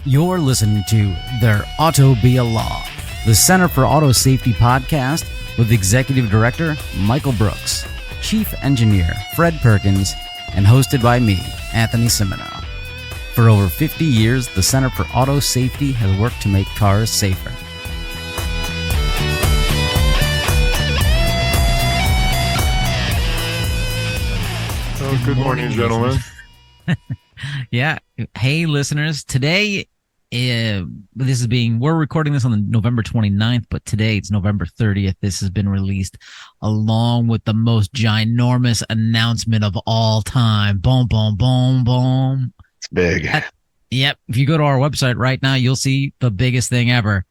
You're listening to There Ought to Be a Law, the Center for Auto Safety podcast with Executive Director Michael Brooks, Chief Engineer Fred Perkins, and hosted by me, Anthony Cimino. For over 50 years, the Center for Auto Safety has worked to make cars safer. Oh, good morning, gentlemen. Yeah. Hey, listeners. Today, we're recording this on November 29th, but today it's November 30th. This has been released along with the most ginormous announcement of all time. Boom, boom, boom, boom. It's big. Yep. If you go to our website right now, you'll see the biggest thing ever.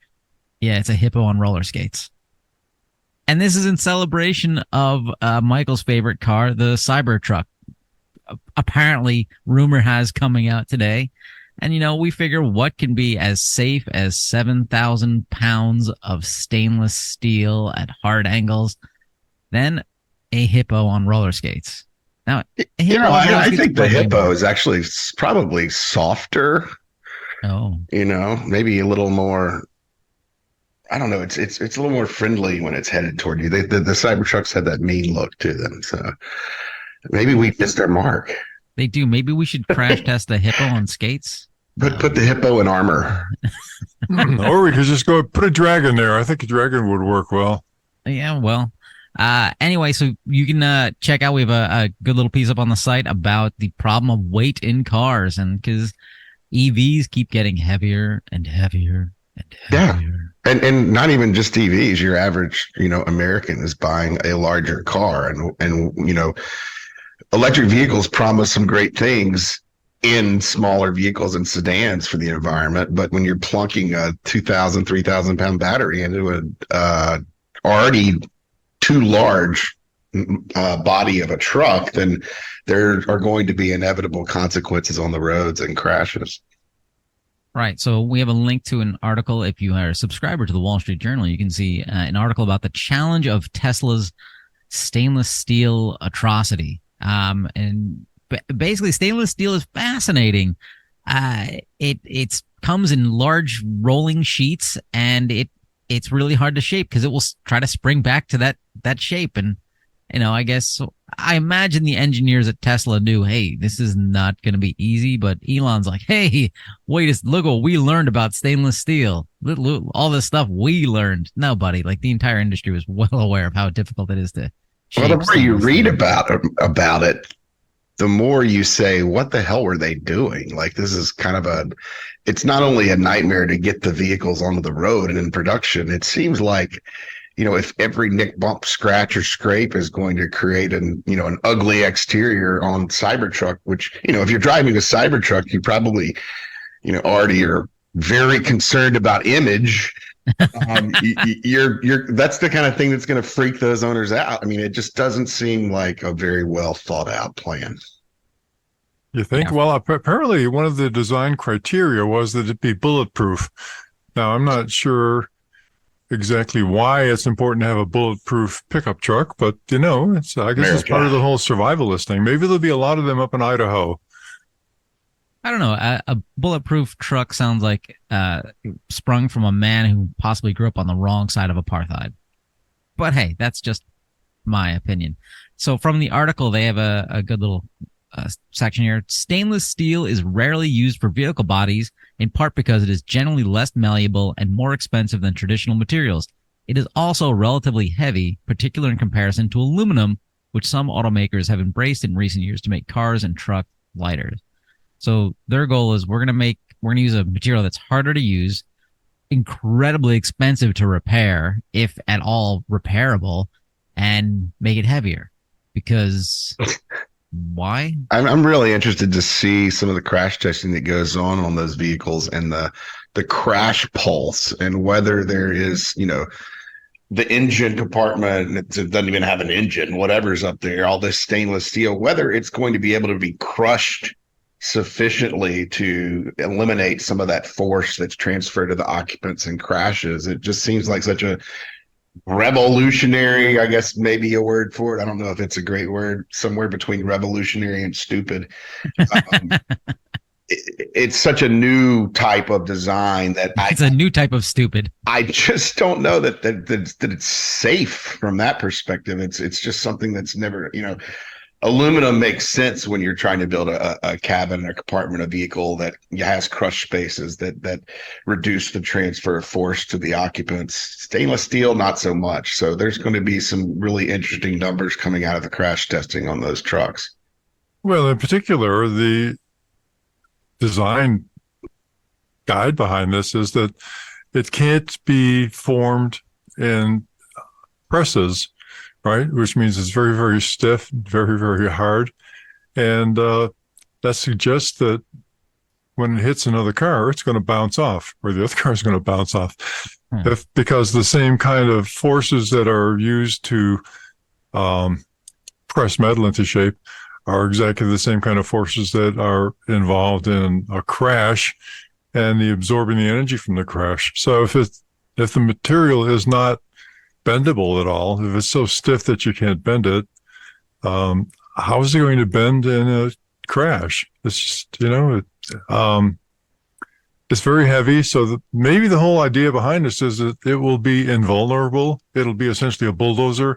Yeah, it's a hippo on roller skates. And this is in celebration of Michael's favorite car, the CyberTruck. Apparently, rumor has coming out today. And, we figure what can be as safe as 7,000 pounds of stainless steel at hard angles than a hippo on roller skates. Now, I think the hippo is actually probably softer. Oh, maybe a little more. I don't know. It's a little more friendly when it's headed toward you. The Cybertrucks had that mean look to them, so maybe we missed our mark. They do. Maybe we should crash test the hippo on skates. Put the hippo in armor. Or we could just go put a dragon there. I think a dragon would work well. Yeah, well. Anyway, so you can check out, we have a good little piece up on the site about the problem of weight in cars, and because EVs keep getting heavier and heavier and heavier. Yeah. And not even just EVs. Your average, American is buying a larger car, and electric vehicles promise some great things in smaller vehicles and sedans for the environment, but when you're plunking a 2,000, 3,000 pound battery into a already too large body of a truck, then there are going to be inevitable consequences on the roads and crashes. Right. So we have a link to an article. If you are a subscriber to the Wall Street Journal, you can see an article about the challenge of Tesla's stainless steel atrocity. And basically, stainless steel is fascinating. It comes in large rolling sheets, and it's really hard to shape because it will try to spring back to that shape. And, I imagine the engineers at Tesla knew, hey, this is not going to be easy. But Elon's like, hey, look what we learned about stainless steel. All this stuff we learned. No, buddy, like the entire industry was well aware of how difficult it is to shape. Well, the more you read about it, the more you say, what the hell were they doing? Like, this is kind of it's not only a nightmare to get the vehicles onto the road and in production. It seems like, if every nick, bump, scratch, or scrape is going to create an ugly exterior on Cybertruck, which, if you're driving a Cybertruck, you probably, already are very concerned about image. That's the kind of thing that's going to freak those owners out. I mean, it just doesn't seem like a very well thought out plan. You think? Yeah. Well, apparently one of the design criteria was that it be bulletproof. Now, I'm not sure exactly why it's important to have a bulletproof pickup truck, but I guess it's part of the whole survivalist thing. Maybe there'll be a lot of them up in Idaho. I don't know. A bulletproof truck sounds like sprung from a man who possibly grew up on the wrong side of apartheid. But hey, that's just my opinion. So from the article, they have a good little section here. Stainless steel is rarely used for vehicle bodies, in part because it is generally less malleable and more expensive than traditional materials. It is also relatively heavy, particularly in comparison to aluminum, which some automakers have embraced in recent years to make cars and trucks lighter. So their goal is we're going to use a material that's harder to use, incredibly expensive to repair, if at all repairable, and make it heavier. Because why? I'm really interested to see some of the crash testing that goes on those vehicles and the crash pulse, and whether there is, the engine compartment, it doesn't even have an engine, whatever's up there, all this stainless steel, whether it's going to be able to be crushed sufficiently to eliminate some of that force that's transferred to the occupants and crashes. It just seems like such a revolutionary, I guess maybe a word for it. I don't know if it's a great word, somewhere between revolutionary and stupid. it's such a new type of design that It's a new type of stupid. I just don't know that it's safe from that perspective. It's just something that's never, aluminum makes sense when you're trying to build a cabin, a compartment, a vehicle that has crush spaces that reduce the transfer of force to the occupants. Stainless steel, not so much. So there's going to be some really interesting numbers coming out of the crash testing on those trucks. Well, in particular, the design guide behind this is that it can't be formed in presses, right? Which means it's very, very stiff, very, very hard. And that suggests that when it hits another car, it's going to bounce off, or the other car is going to bounce off. Because the same kind of forces that are used to press metal into shape are exactly the same kind of forces that are involved in a crash and the absorbing the energy from the crash. So if the material is not bendable at all, if it's so stiff that you can't bend it, how is it going to bend in a crash? It's just, it's very heavy. So maybe the whole idea behind this is that it will be invulnerable. It'll be essentially a bulldozer,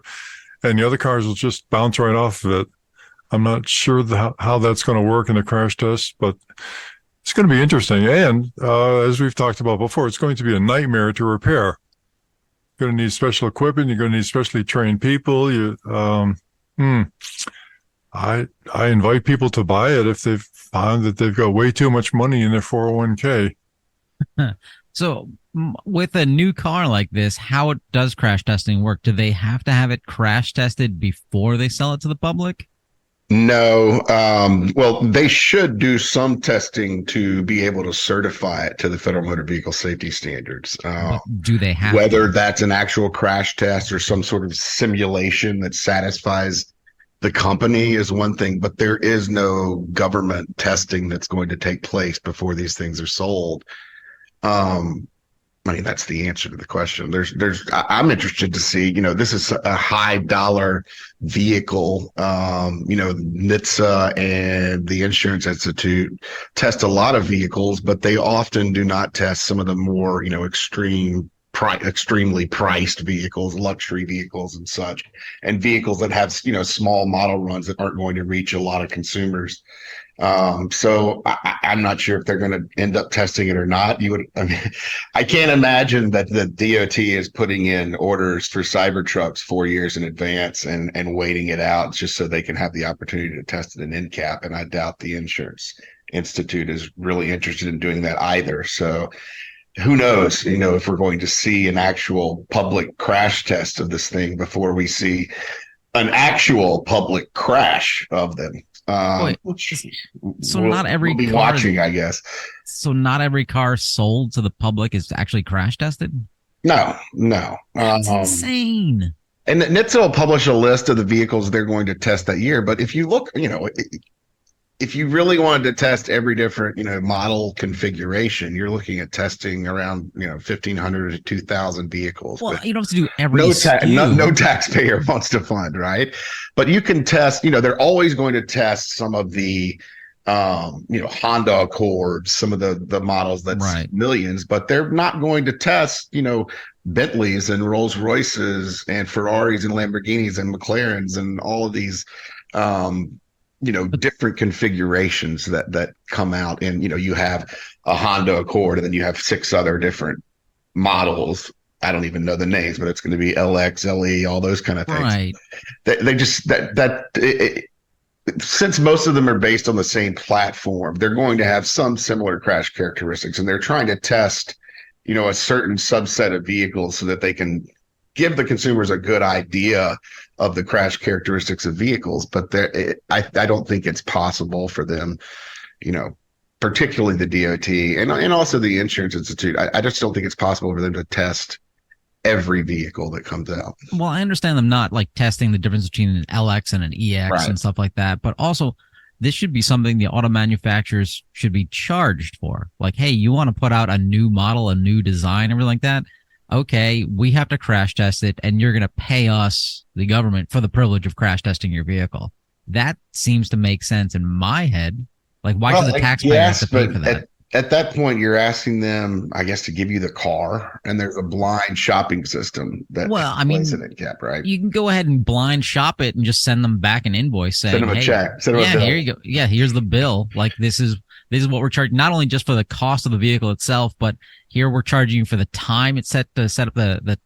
and the other cars will just bounce right off of it. I'm not sure how that's going to work in the crash test, but it's going to be interesting. And as we've talked about before, it's going to be a nightmare to repair. You're going to need special equipment. You're going to need specially trained people. I invite people to buy it if they've found that they've got way too much money in their 401k. So with a new car like this, how does crash testing work? Do they have to have it crash tested before they sell it to the public? No. Well, they should do some testing to be able to certify it to the Federal Motor Vehicle Safety Standards. Do they have whether that's an actual crash test or some sort of simulation that satisfies the company is one thing, but there is no government testing that's going to take place before these things are sold. That's the answer to the question. I'm interested to see, this is a high dollar vehicle. NHTSA and the Insurance Institute test a lot of vehicles, but they often do not test some of the more, extremely priced vehicles, luxury vehicles and such, and vehicles that have, small model runs that aren't going to reach a lot of consumers. So I'm not sure if they're going to end up testing it or not. I can't imagine that the DOT is putting in orders for Cybertrucks 4 years in advance and waiting it out just so they can have the opportunity to test it in NCAP. And I doubt the Insurance Institute is really interested in doing that either. So who knows, if we're going to see an actual public crash test of this thing before we see an actual public crash of them. So not every we'll be car watching, I guess. So not every car sold to the public is actually crash tested? No. That's insane. And NHTSA will publish a list of the vehicles they're going to test that year. But if you look, if you really wanted to test every different, model configuration, you're looking at testing around, 1,500 to 2,000 vehicles. Well, you don't have to do every no taxpayer wants to fund, right? But you can test, they're always going to test some of the, Honda Accords, some of the models that's right. Millions, but they're not going to test, Bentleys and Rolls Royces and Ferraris and Lamborghinis and McLarens and all of these, different configurations that come out, and you have a Honda Accord and then you have 6 other different models. I don't even know the names, but it's going to be LX, LE, all those kind of things. Right. They just since most of them are based on the same platform, they're going to have some similar crash characteristics, and they're trying to test, a certain subset of vehicles so that they can give the consumers a good idea of the crash characteristics of vehicles. But I don't think it's possible for them, particularly the DOT and also the Insurance Institute. I just don't think it's possible for them to test every vehicle that comes out. Well, I understand them not like testing the difference between an LX and an EX right. and stuff like that, but also this should be something the auto manufacturers should be charged for. Like, hey, you want to put out a new model, a new design, everything like that? Okay, we have to crash test it, and you're going to pay us, the government, for the privilege of crash testing your vehicle. That seems to make sense in my head, Like, why Well, should the I taxpayer have guess, to pay but for that? at that point, you're asking them, I guess, to give you the car, and there's a blind shopping system that Well, takes I place in mean, it, Cap, right? you can go ahead and blind shop it and just send them back an invoice Send saying, them a "Hey, check, send them a yeah, here bill. you go. Yeah, here's the bill. Like this is what we're charging. Not only just for the cost of the vehicle itself, but here we're charging you for the time it's set to set up the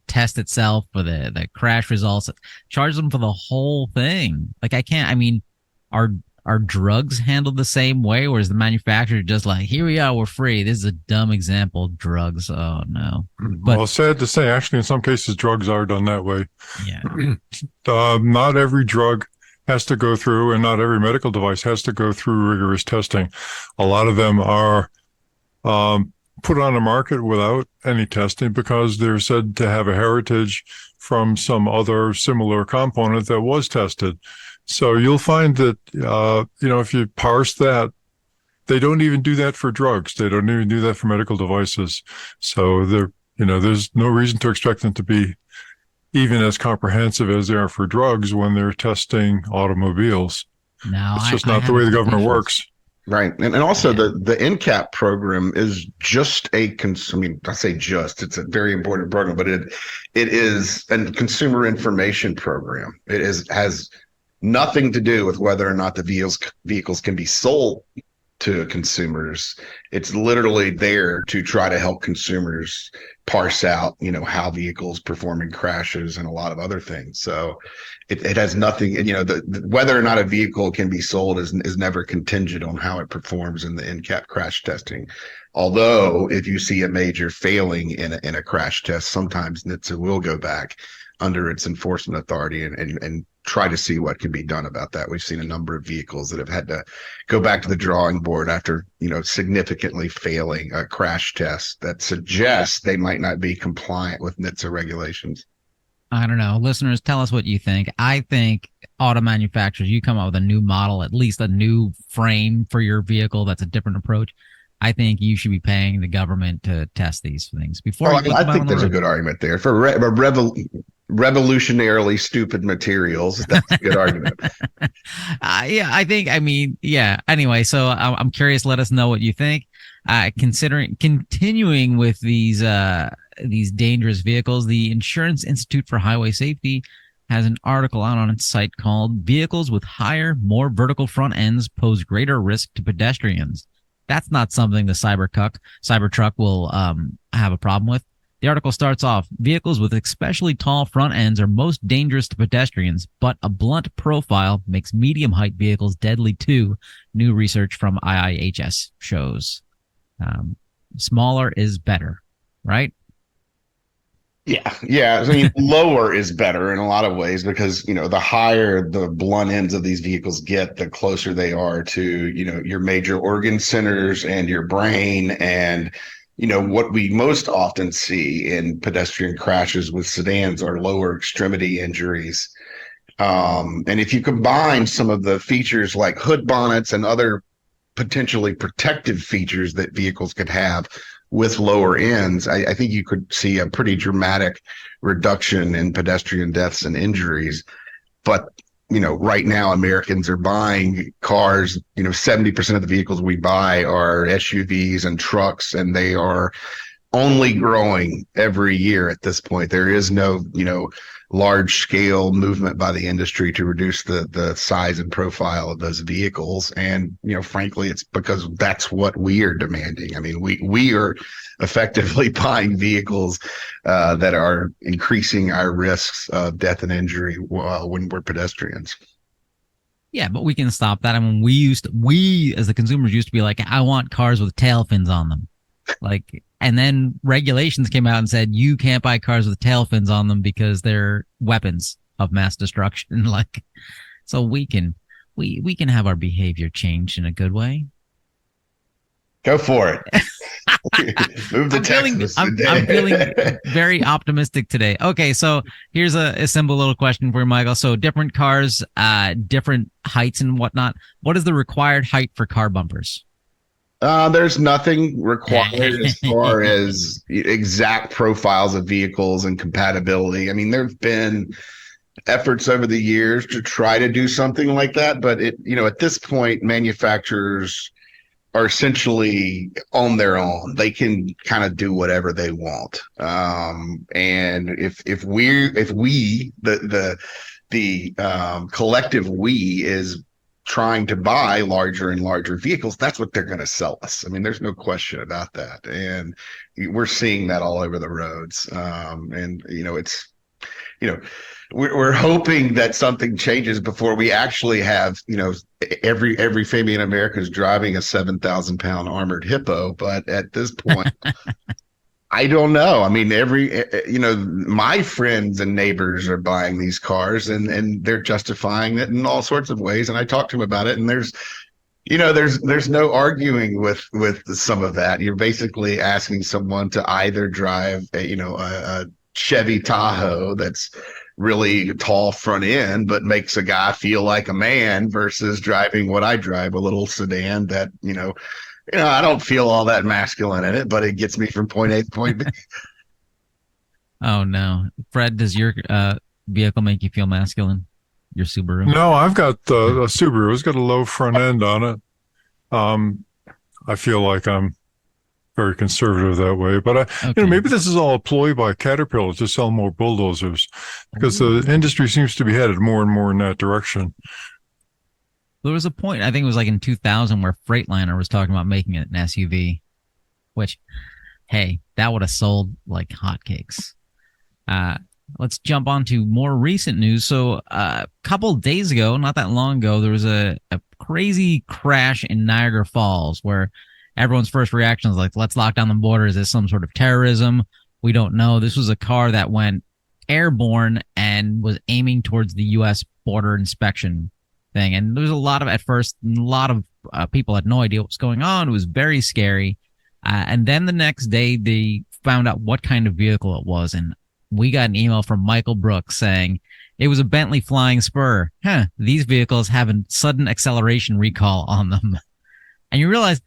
test itself, for the crash results. Charge them for the whole thing. Like, I can't. I mean, are are drugs handled the same way, or is the manufacturer just like, here we are, we're free? This is a dumb example. Drugs. Oh no. But Well, sad to say, actually, in some cases, drugs are done that way. yeah. Not every drug has to go through, and not every medical device has to go through rigorous testing. A lot of them are put on the market without any testing because they're said to have a heritage from some other similar component that was tested. So you'll find that, if you parse that, they don't even do that for drugs. They don't even do that for medical devices. So there's no reason to expect them to be even as comprehensive as they are for drugs when they're testing automobiles. No, It's just not the way the government works. Right. And also Yeah. the NCAP program is just I say just, it's a very important program, but it is a consumer information program. Has nothing to do with whether or not the vehicles can be sold to consumers. It's literally there to try to help consumers parse out, how vehicles perform in crashes and a lot of other things. So it has nothing, whether or not a vehicle can be sold is never contingent on how it performs in the NCAP crash testing. Although if you see a major failing in a crash test, sometimes NHTSA will go back under its enforcement authority and try to see what can be done about that. We've seen a number of vehicles that have had to go back to the drawing board after, significantly failing a crash test that suggests they might not be compliant with NHTSA regulations. I don't know. Listeners, tell us what you think. I think auto manufacturers, you come out with a new model, at least a new frame for your vehicle that's a different approach. I think you should be paying the government to test these things before you put them I out think on the there's a road. good argument there for revolutionarily stupid materials. That's a good argument. Yeah, I think. I mean, yeah. Anyway, so I'm curious. Let us know what you think. Considering continuing with these dangerous vehicles, the Insurance Institute for Highway Safety has an article out on its site called "Vehicles with Higher, More Vertical Front Ends Pose Greater Risk to Pedestrians." That's not something the CyberTruck will have a problem with. The article starts off, vehicles with especially tall front ends are most dangerous to pedestrians, but a blunt profile makes medium height vehicles deadly too. New research from IIHS shows. Smaller is better, right? Yeah. I mean, lower is better in a lot of ways because, the higher the blunt ends of these vehicles get, the closer they are to, your major organ centers and your brain. And, what we most often see in pedestrian crashes with sedans are lower extremity injuries. And if you combine some of the features like hood bonnets and other potentially protective features that vehicles could have with lower ends, I think you could see a pretty dramatic reduction in pedestrian deaths and injuries. But, right now Americans are buying cars, 70% of the vehicles we buy are SUVs and trucks, and they are only growing every year at this point. There is no, large scale movement by the industry to reduce the size and profile of those vehicles. And, frankly, it's because that's what we are demanding. I mean, we are effectively buying vehicles that are increasing our risks of death and injury when we're pedestrians. Yeah, but we can stop that. I mean, we as the consumers used to be like, I want cars with tail fins on them. And then regulations came out and said you can't buy cars with tail fins on them because they're weapons of mass destruction. So we can have our behavior changed in a good way. Go for it. Move to Texas. I'm feeling very optimistic today. Okay, so here's a simple little question for you, Michael. So different cars, different heights and whatnot. What is the required height for car bumpers? There's nothing required as far as exact profiles of vehicles and compatibility. I mean, there have been efforts over the years to try to do something like that, but at this point, manufacturers are essentially on their own. They can kind of do whatever they want. And if we the collective we is trying to buy larger and larger vehicles, that's what they're going to sell us. I mean, there's no question about that. And we're seeing that all over the roads. And it's, we're hoping that something changes before we actually have, every family in America is driving a 7,000-pound armored hippo. But at this point, I don't know. I mean, my friends and neighbors are buying these cars and they're justifying it in all sorts of ways. And I talked to them about it, and there's no arguing with some of that. You're basically asking someone to either drive a Chevy Tahoe that's really tall front end, but makes a guy feel like a man, versus driving what I drive, a little sedan that, I don't feel all that masculine in it, but it gets me from point A to point B. Oh no, Fred, does your vehicle make you feel masculine? Your Subaru? No, I've got a Subaru. It's got a low front end on it. I feel like I'm very conservative that way, but maybe this is all a ploy by Caterpillar to sell more bulldozers, because the industry seems to be headed more and more in that direction. There was a point, I think it was like in 2000, where Freightliner was talking about making it an SUV, which, hey, that would have sold like hotcakes. Let's jump on to more recent news. So a couple days ago, not that long ago, there was a crazy crash in Niagara Falls where everyone's first reaction is like, let's lock down the border. Is this some sort of terrorism? We don't know. This was a car that went airborne and was aiming towards the U.S. border inspection thing. And there was at first, a lot of people had no idea what was going on. It was very scary. And then the next day, they found out what kind of vehicle it was. And we got an email from Michael Brooks saying it was a Bentley Flying Spur. These vehicles have a sudden acceleration recall on them. And you realize,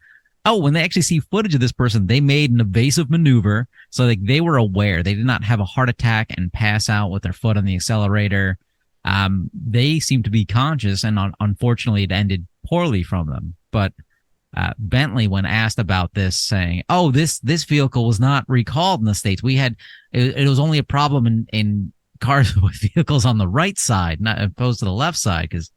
when they actually see footage of this person, they made an evasive maneuver. So they were aware. They did not have a heart attack and pass out with their foot on the accelerator. They seem to be conscious, and unfortunately it ended poorly from them. But Bentley, when asked about this, saying, this vehicle was not recalled in the States. It was only a problem in cars with vehicles on the right side, not opposed to the left side, because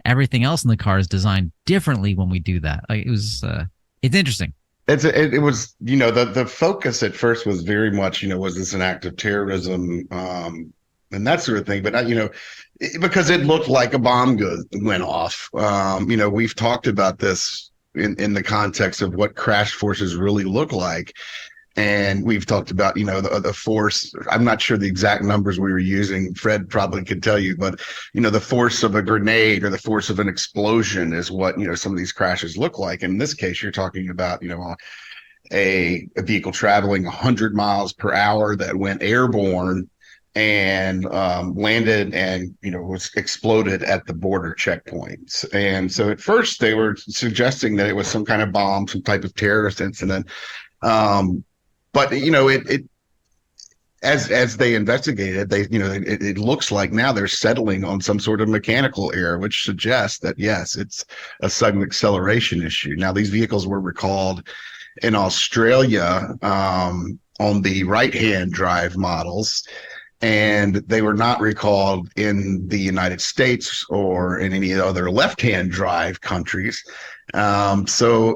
everything else in the car is designed differently when we do that. It's interesting. It was, the focus at first was very much, was this an act of terrorism, and that sort of thing. But, because it looked like a bomb went off. We've talked about this in the context of what crash forces really look like. And we've talked about, the force. I'm not sure the exact numbers we were using. Fred probably could tell you, but, the force of a grenade or the force of an explosion is what, some of these crashes look like. And in this case, you're talking about, a vehicle traveling 100 miles per hour that went airborne and landed and, was exploded at the border checkpoints. And so at first they were suggesting that it was some kind of bomb, some type of terrorist incident. But as they investigated, it looks like now they're settling on some sort of mechanical error, which suggests that yes, it's a sudden acceleration issue. Now, these vehicles were recalled in Australia on the right-hand drive models, and they were not recalled in the United States or in any other left-hand drive countries. So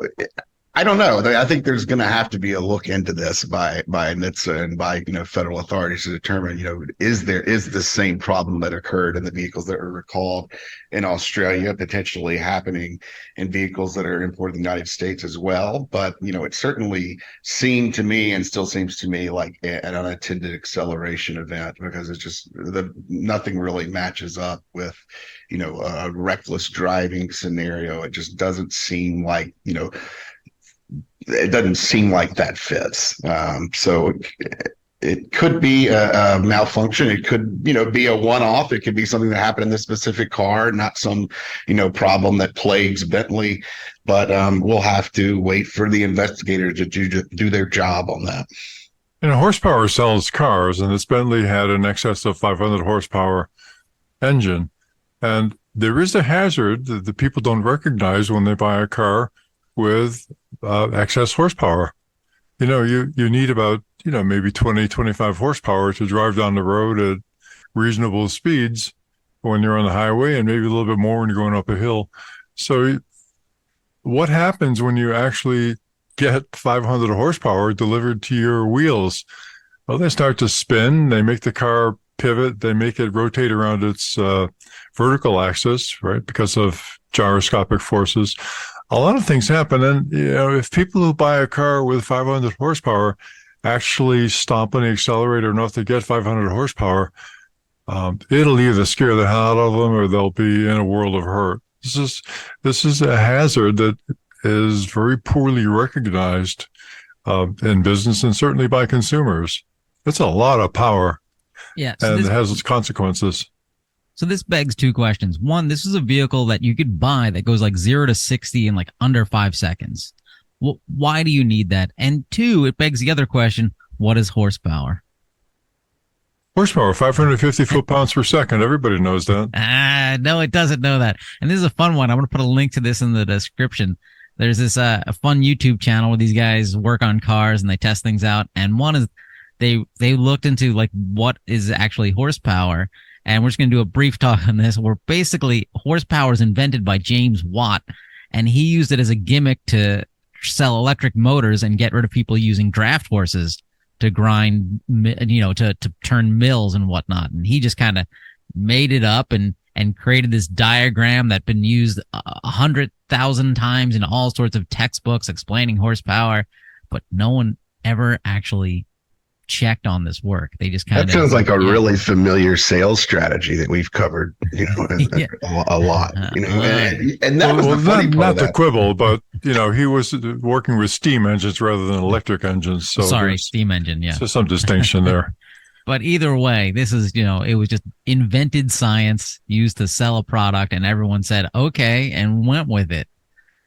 I don't know. I think there's going to have to be a look into this by NHTSA and by federal authorities to determine is the same problem that occurred in the vehicles that were recalled in Australia potentially happening in vehicles that are imported in the United States as well. But it certainly seemed to me and still seems to me like an unattended acceleration event, because it's just nothing really matches up with a reckless driving scenario. It just doesn't seem like it doesn't seem like that fits. So it could be a malfunction. It could, be a one-off. It could be something that happened in this specific car, not some, problem that plagues Bentley. But we'll have to wait for the investigators to do their job on that. Horsepower sells cars, and this Bentley had an excess of 500 horsepower engine. And there is a hazard that the people don't recognize when they buy a car with excess horsepower. You need about, maybe 20, 25 horsepower to drive down the road at reasonable speeds when you're on the highway, and maybe a little bit more when you're going up a hill. So what happens when you actually get 500 horsepower delivered to your wheels? Well, they start to spin. They make the car pivot. They make it rotate around its vertical axis, right, because of gyroscopic forces. A lot of things happen. And, if people who buy a car with 500 horsepower actually stomp on the accelerator enough to get 500 horsepower, it'll either scare the hell out of them or they'll be in a world of hurt. This is a hazard that is very poorly recognized in business and certainly by consumers. It's a lot of power. Yeah, and it has its consequences. So this begs two questions. One, this is a vehicle that you could buy that goes like 0 to 60 in like under 5 seconds. Well, why do you need that? And two, it begs the other question, what is horsepower? Horsepower, 550 foot-pounds per second. Everybody knows that. No, it doesn't know that. And this is a fun one. I'm going to put a link to this in the description. There's this a fun YouTube channel where these guys work on cars and they test things out. And one is they looked into like what is actually horsepower. And we're just going to do a brief talk on this, where basically horsepower is invented by James Watt, and he used it as a gimmick to sell electric motors and get rid of people using draft horses to grind, to turn mills and whatnot. And he just kind of made it up and created this diagram that's been used 100,000 times in all sorts of textbooks explaining horsepower, but no one ever actually checked on this work. They just kind of... That sounds like a really familiar sales strategy that we've covered, a lot. And that was the funny part not to quibble, but he was working with steam engines rather than electric engines. So steam engine, yeah. So some distinction there. But either way, this is, it was just invented science used to sell a product, and everyone said, okay, and went with it.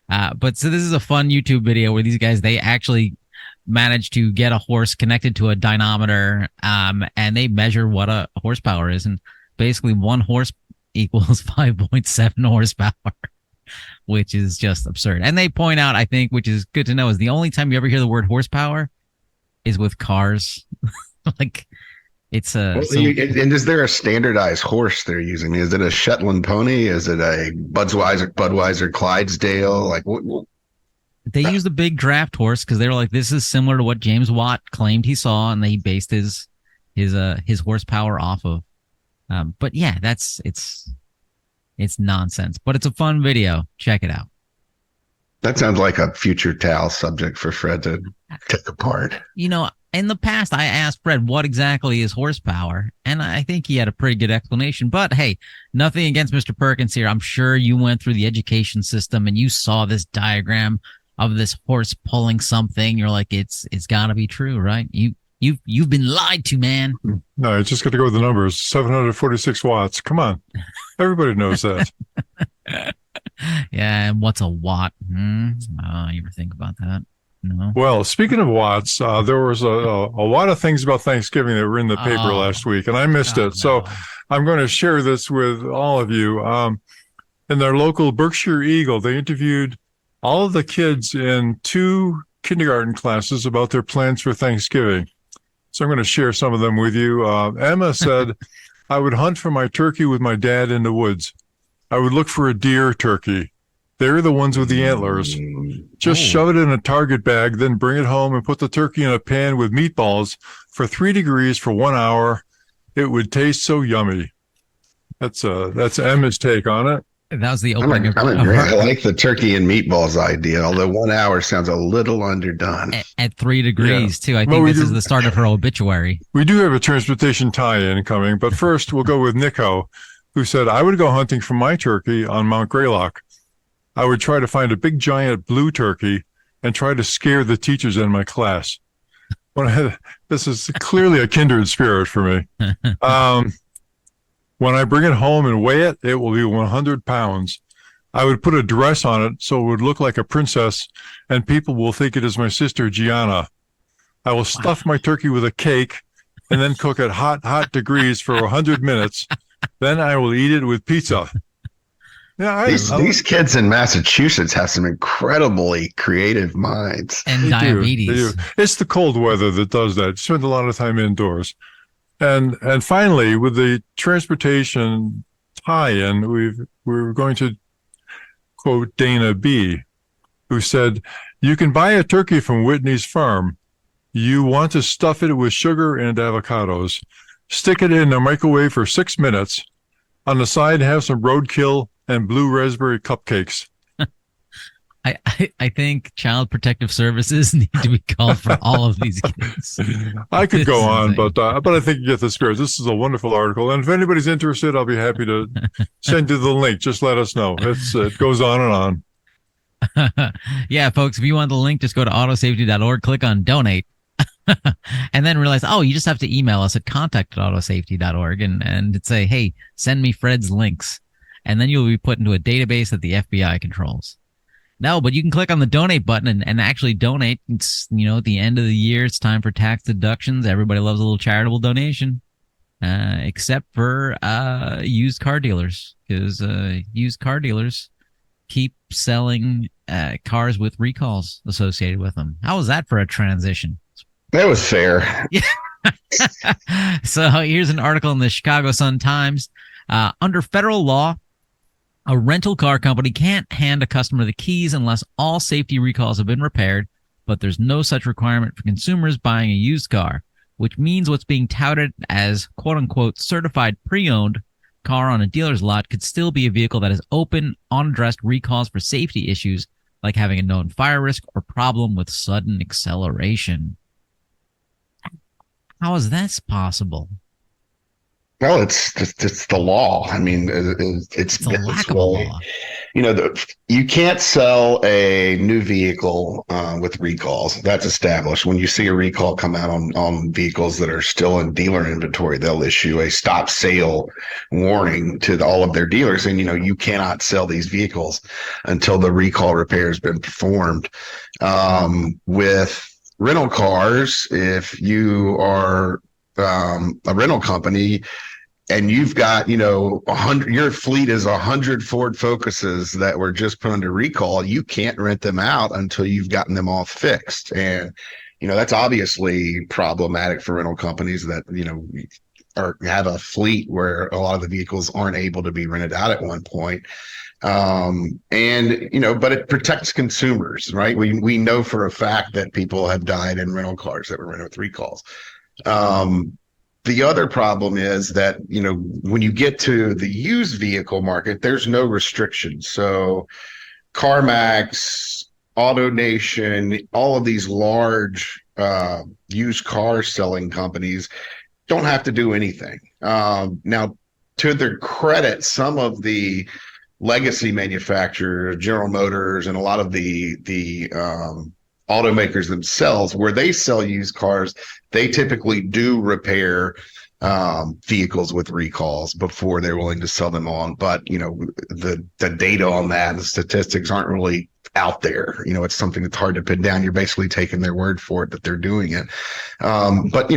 But so this is a fun YouTube video where these guys, they actually managed to get a horse connected to a dynamometer, and they measure what a horsepower is. And basically 1 horse equals 5.7 horsepower, which is just absurd. And they point out, I think, which is good to know, is the only time you ever hear the word horsepower is with cars. Like, it's a... and is there a standardized horse they're using? Is it a Shetland pony? Is it a Budweiser Clydesdale? Like, what? They used a big draft horse because they were like, this is similar to what James Watt claimed he saw, and they based his horsepower off of. But yeah, it's nonsense, but it's a fun video. Check it out. That sounds like a future TAL subject for Fred to take apart. In the past, I asked Fred what exactly is horsepower, and I think he had a pretty good explanation. But hey, nothing against Mr. Perkins here. I'm sure you went through the education system and you saw this diagram of this horse pulling something. You're like, it's got to be true, right? You've been lied to, man. No, I just got to go with the numbers. 746 watts. Come on, everybody knows that. Yeah, and what's a watt? You ever think about that? No. Well, speaking of watts, there was a lot of things about Thanksgiving that were in the paper last week, and I missed it. So I'm going to share this with all of you. In their local Berkshire Eagle, they interviewed all of the kids in 2 kindergarten classes about their plans for Thanksgiving. So I'm going to share some of them with you. Emma said, I would hunt for my turkey with my dad in the woods. I would look for a deer turkey. They're the ones with the antlers. Just shove it in a Target bag, then bring it home and put the turkey in a pan with meatballs for 3 degrees for 1 hour. It would taste so yummy. That's Emma's take on it. That was the opening. I like the turkey and meatballs idea, although 1 hour sounds a little underdone. At 3 degrees, too. I think this is the start of her obituary. We do have a transportation tie-in coming, but first we'll go with Nico, who said, I would go hunting for my turkey on Mount Greylock. I would try to find a big giant blue turkey and try to scare the teachers in my class. This is clearly a kindred spirit for me. When I bring it home and weigh it, it will be 100 pounds. I would put a dress on it so it would look like a princess, and people will think it is my sister Gianna. I will stuff my turkey with a cake and then cook at hot degrees for 100 minutes then I will eat it with pizza. Yeah, These kids in Massachusetts have some incredibly creative minds. And they diabetes. do. It's the cold weather that does that. Spend a lot of time indoors. And finally, with the transportation tie-in, we're going to quote Dana B., who said, "You can buy a turkey from Whitney's farm. You want to stuff it with sugar and avocados. Stick it in the microwave for 6 minutes. On the side, have some roadkill and blue raspberry cupcakes." I think Child Protective Services need to be called for all of these kids. I could go on, but I think you get the spirit. This is a wonderful article, and if anybody's interested, I'll be happy to send you the link. Just let us know. It goes on and on. Yeah, folks, if you want the link, just go to autosafety.org, click on donate, and then realize, oh, you just have to email us at contact@autosafety.org and say, hey, send me Fred's links, and then you'll be put into a database that the FBI controls. No, but you can click on the donate button and actually donate. It's, at the end of the year, it's time for tax deductions. Everybody loves a little charitable donation, except for used car dealers, because used car dealers keep selling cars with recalls associated with them. How was that for a transition? That was fair. Yeah. So here's an article in the Chicago Sun-Times. Under federal law, a rental car company can't hand a customer the keys unless all safety recalls have been repaired, but there's no such requirement for consumers buying a used car, which means what's being touted as quote-unquote certified pre-owned car on a dealer's lot could still be a vehicle that has open, unaddressed recalls for safety issues like having a known fire risk or problem with sudden acceleration. How is this possible? Well, it's the law. I mean, it's the lack of a law. You can't sell a new vehicle with recalls. That's established. When you see a recall come out on vehicles that are still in dealer inventory, they'll issue a stop sale warning to all of their dealers, and you cannot sell these vehicles until the recall repair has been performed. With rental cars, if you are a rental company and you've got 100, your fleet is 100 Ford Focuses that were just put under recall, you can't rent them out until you've gotten them all fixed. And that's obviously problematic for rental companies that or have a fleet where a lot of the vehicles aren't able to be rented out at one point. But it protects consumers, right? We know for a fact that people have died in rental cars that were rented with recalls. The other problem is that, when you get to the used vehicle market, there's no restrictions. So CarMax, AutoNation, all of these large used car selling companies don't have to do anything. Now, to their credit, some of the legacy manufacturers, General Motors, and a lot of the automakers themselves, where they sell used cars, they typically do repair vehicles with recalls before they're willing to sell them on. But the data on that, the statistics aren't really out there. It's something that's hard to pin down. You're basically taking their word for it that they're doing it. But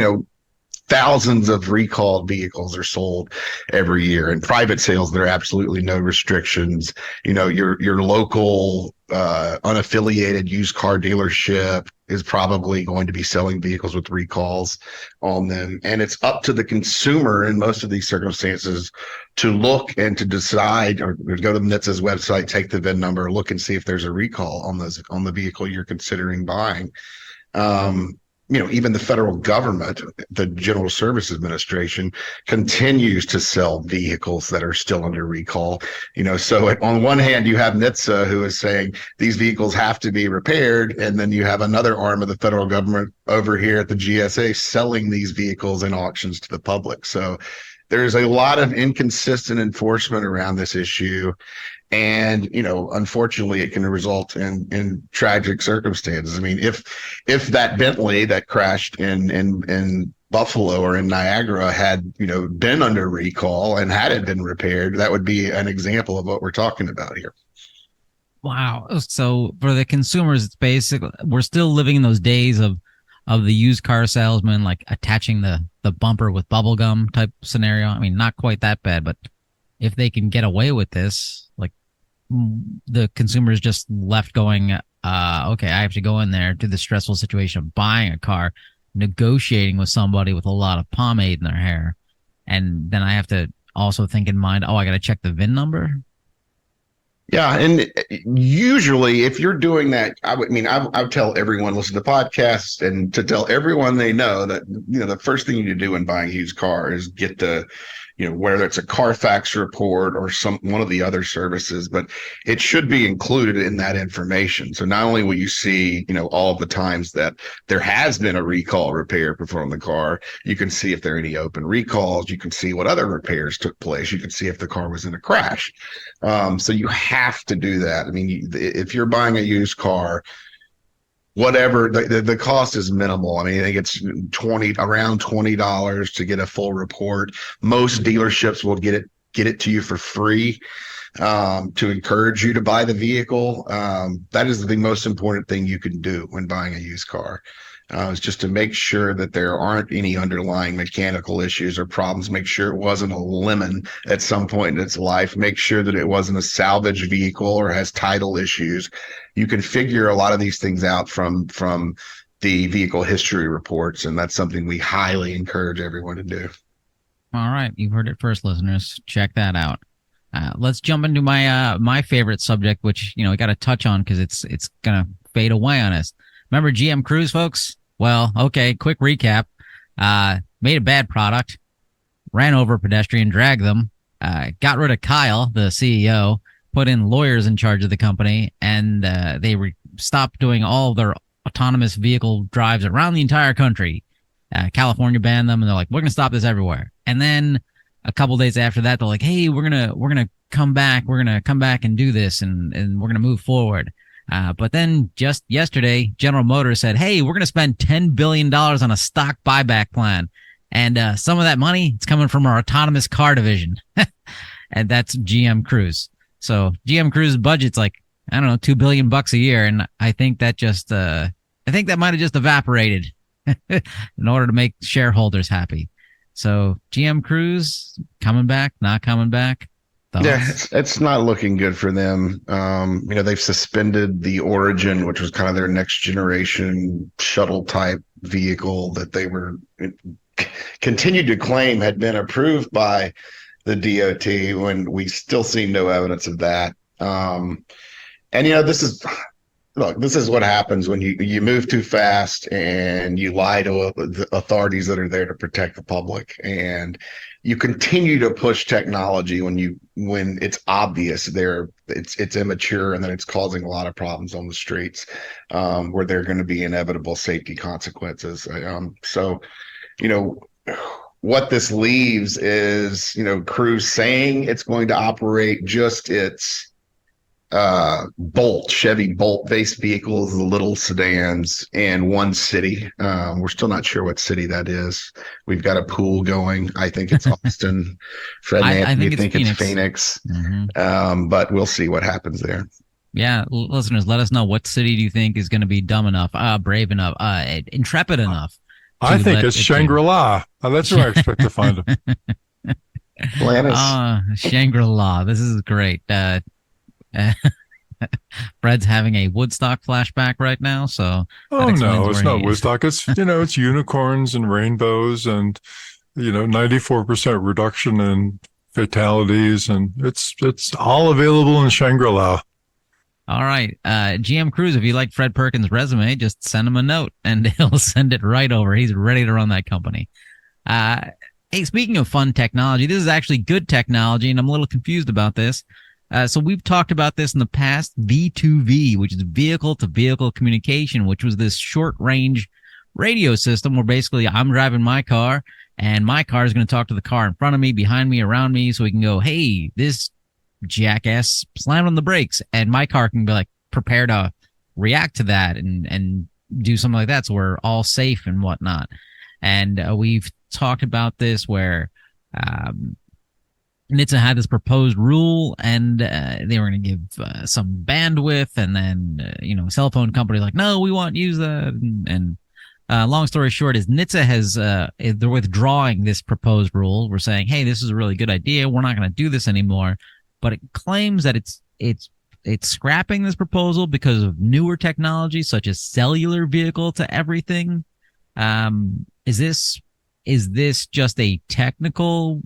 thousands of recalled vehicles are sold every year. In private sales, there are absolutely no restrictions. Your local unaffiliated used car dealership is probably going to be selling vehicles with recalls on them. And it's up to the consumer in most of these circumstances to look and to decide, or go to NHTSA's website, take the VIN number, look and see if there's a recall on the vehicle you're considering buying. Even the federal government, the General Services Administration, continues to sell vehicles that are still under recall. So on one hand, you have NHTSA, who is saying these vehicles have to be repaired, and then you have another arm of the federal government over here at the GSA selling these vehicles in auctions to the public. So there's a lot of inconsistent enforcement around this issue. And, unfortunately, it can result in tragic circumstances. I mean, if that Bentley that crashed in Buffalo or in Niagara had, been under recall and had it been repaired, that would be an example of what we're talking about here. Wow. So for the consumers, it's basically, we're still living in those days of the used car salesman, like attaching the the bumper with bubble gum type scenario. I mean, not quite that bad, but if they can get away with this, like the consumer is just left going, okay, I have to go in there to the stressful situation of buying a car, negotiating with somebody with a lot of pomade in their hair, and then I have to also think in mind, oh, I got to check the VIN number. Yeah, and usually, if you're doing that, I would tell everyone listen to podcasts and to tell everyone they know that the first thing you do when buying a used car is get the whether it's a Carfax report or one of the other services, but it should be included in that information. So not only will you see, all of the times that there has been a recall repair performed on the car, you can see if there are any open recalls. You can see what other repairs took place. You can see if the car was in a crash. So you have to do that. I mean, if you're buying a used car, whatever the cost is minimal. I mean, I think it's around $20 to get a full report. Most dealerships will get it to you for free to encourage you to buy the vehicle. That is the most important thing you can do when buying a used car. Is just to make sure that there aren't any underlying mechanical issues or problems. Make sure it wasn't a lemon at some point in its life. Make sure that it wasn't a salvage vehicle or has title issues. You can figure a lot of these things out from the vehicle history reports, and that's something we highly encourage everyone to do. All right, you've heard it first, listeners. Check that out. Let's jump into my favorite subject, which I got to touch on because it's gonna fade away on us. Remember GM Cruise, folks? Well, okay, quick recap. Made a bad product, ran over a pedestrian, dragged them, got rid of Kyle, the CEO, put in lawyers in charge of the company, and they stopped doing all of their autonomous vehicle drives around the entire country. California banned them, and they're like, we're going to stop this everywhere. And then a couple days after that, they're like, hey, we're gonna come back. We're going to come back and do this, and we're going to move forward. But then just yesterday, General Motors said, hey, we're going to spend $10 billion on a stock buyback plan. And some of that money is coming from our autonomous car division. And that's GM Cruise. So GM Cruise's budget's like, I don't know, $2 billion a year. And I think that might have just evaporated in order to make shareholders happy. So GM Cruise coming back, not coming back. Yeah, it's not looking good for them. They've suspended the Origin, which was kind of their next generation shuttle type vehicle that they were continued to claim had been approved by the DOT when we still see no evidence of that. This is what happens when you move too fast and you lie to the authorities that are there to protect the public, and you continue to push technology when it's obvious it's immature and that it's causing a lot of problems on the streets, where there are going to be inevitable safety consequences. What this leaves is Cruise saying it's going to operate just its Chevy Bolt based vehicles, the little sedans, in one city. We're still not sure what city that is. We've got a pool going. I think it's Austin. Fred and Anthony think it's Phoenix. Mm-hmm. But we'll see what happens there. Yeah, listeners, let us know, what city do you think is going to be dumb enough, brave enough, intrepid enough? I think it's Shangri-La. That's where I expect to find them. Shangri-La. This is great. Fred's having a Woodstock flashback right now, so no, it's not Woodstock. It's it's unicorns and rainbows and 94% reduction in fatalities, and it's all available in Shangri-La. All right, GM Cruise, if you like Fred Perkins' resume, just send him a note and he'll send it right over. He's ready to run that company. Hey, speaking of fun technology, this is actually good technology, and I'm a little confused about this. So we've talked about this in the past, V2V, which is vehicle-to-vehicle communication, which was this short-range radio system where basically I'm driving my car, and my car is going to talk to the car in front of me, behind me, around me, so we can go, hey, this jackass slammed on the brakes, and my car can be like prepared to react to that and do something like that, so we're all safe and whatnot. And we've talked about this where NHTSA had this proposed rule, and they were going to give some bandwidth, and then cell phone companies like, no, we won't use that, and Long story short is NHTSA has they're withdrawing this proposed rule. We're saying, hey, this is a really good idea. We're not going to do this anymore. But it claims that it's scrapping this proposal because of newer technology such as cellular vehicle to everything. Is this just a technical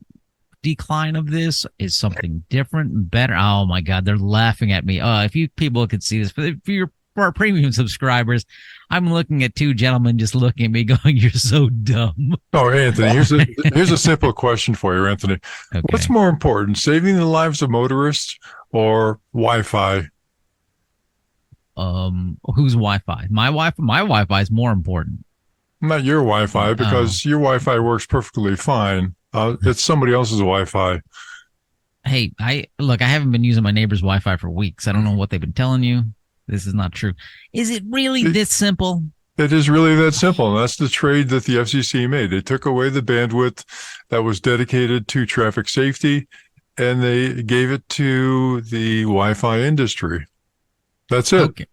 decline of this? Is something different and better? Oh my God, they're laughing at me. If you people could see this, for our premium subscribers, I'm looking at two gentlemen just looking at me going, "You're so dumb." Oh, Anthony, here's a simple question for you, Anthony. Okay. What's more important, saving the lives of motorists or Wi-Fi? Whose Wi-Fi? My Wi-Fi. My Wi-Fi is more important. Not your Wi-Fi, because your Wi-Fi works perfectly fine. It's somebody else's Wi-Fi. Hey, I haven't been using my neighbor's Wi-Fi for weeks. I don't know what they've been telling you. This is not true. Is it really this simple? It is really that simple. And that's the trade that the FCC made. They took away the bandwidth that was dedicated to traffic safety, and they gave it to the Wi-Fi industry. That's it.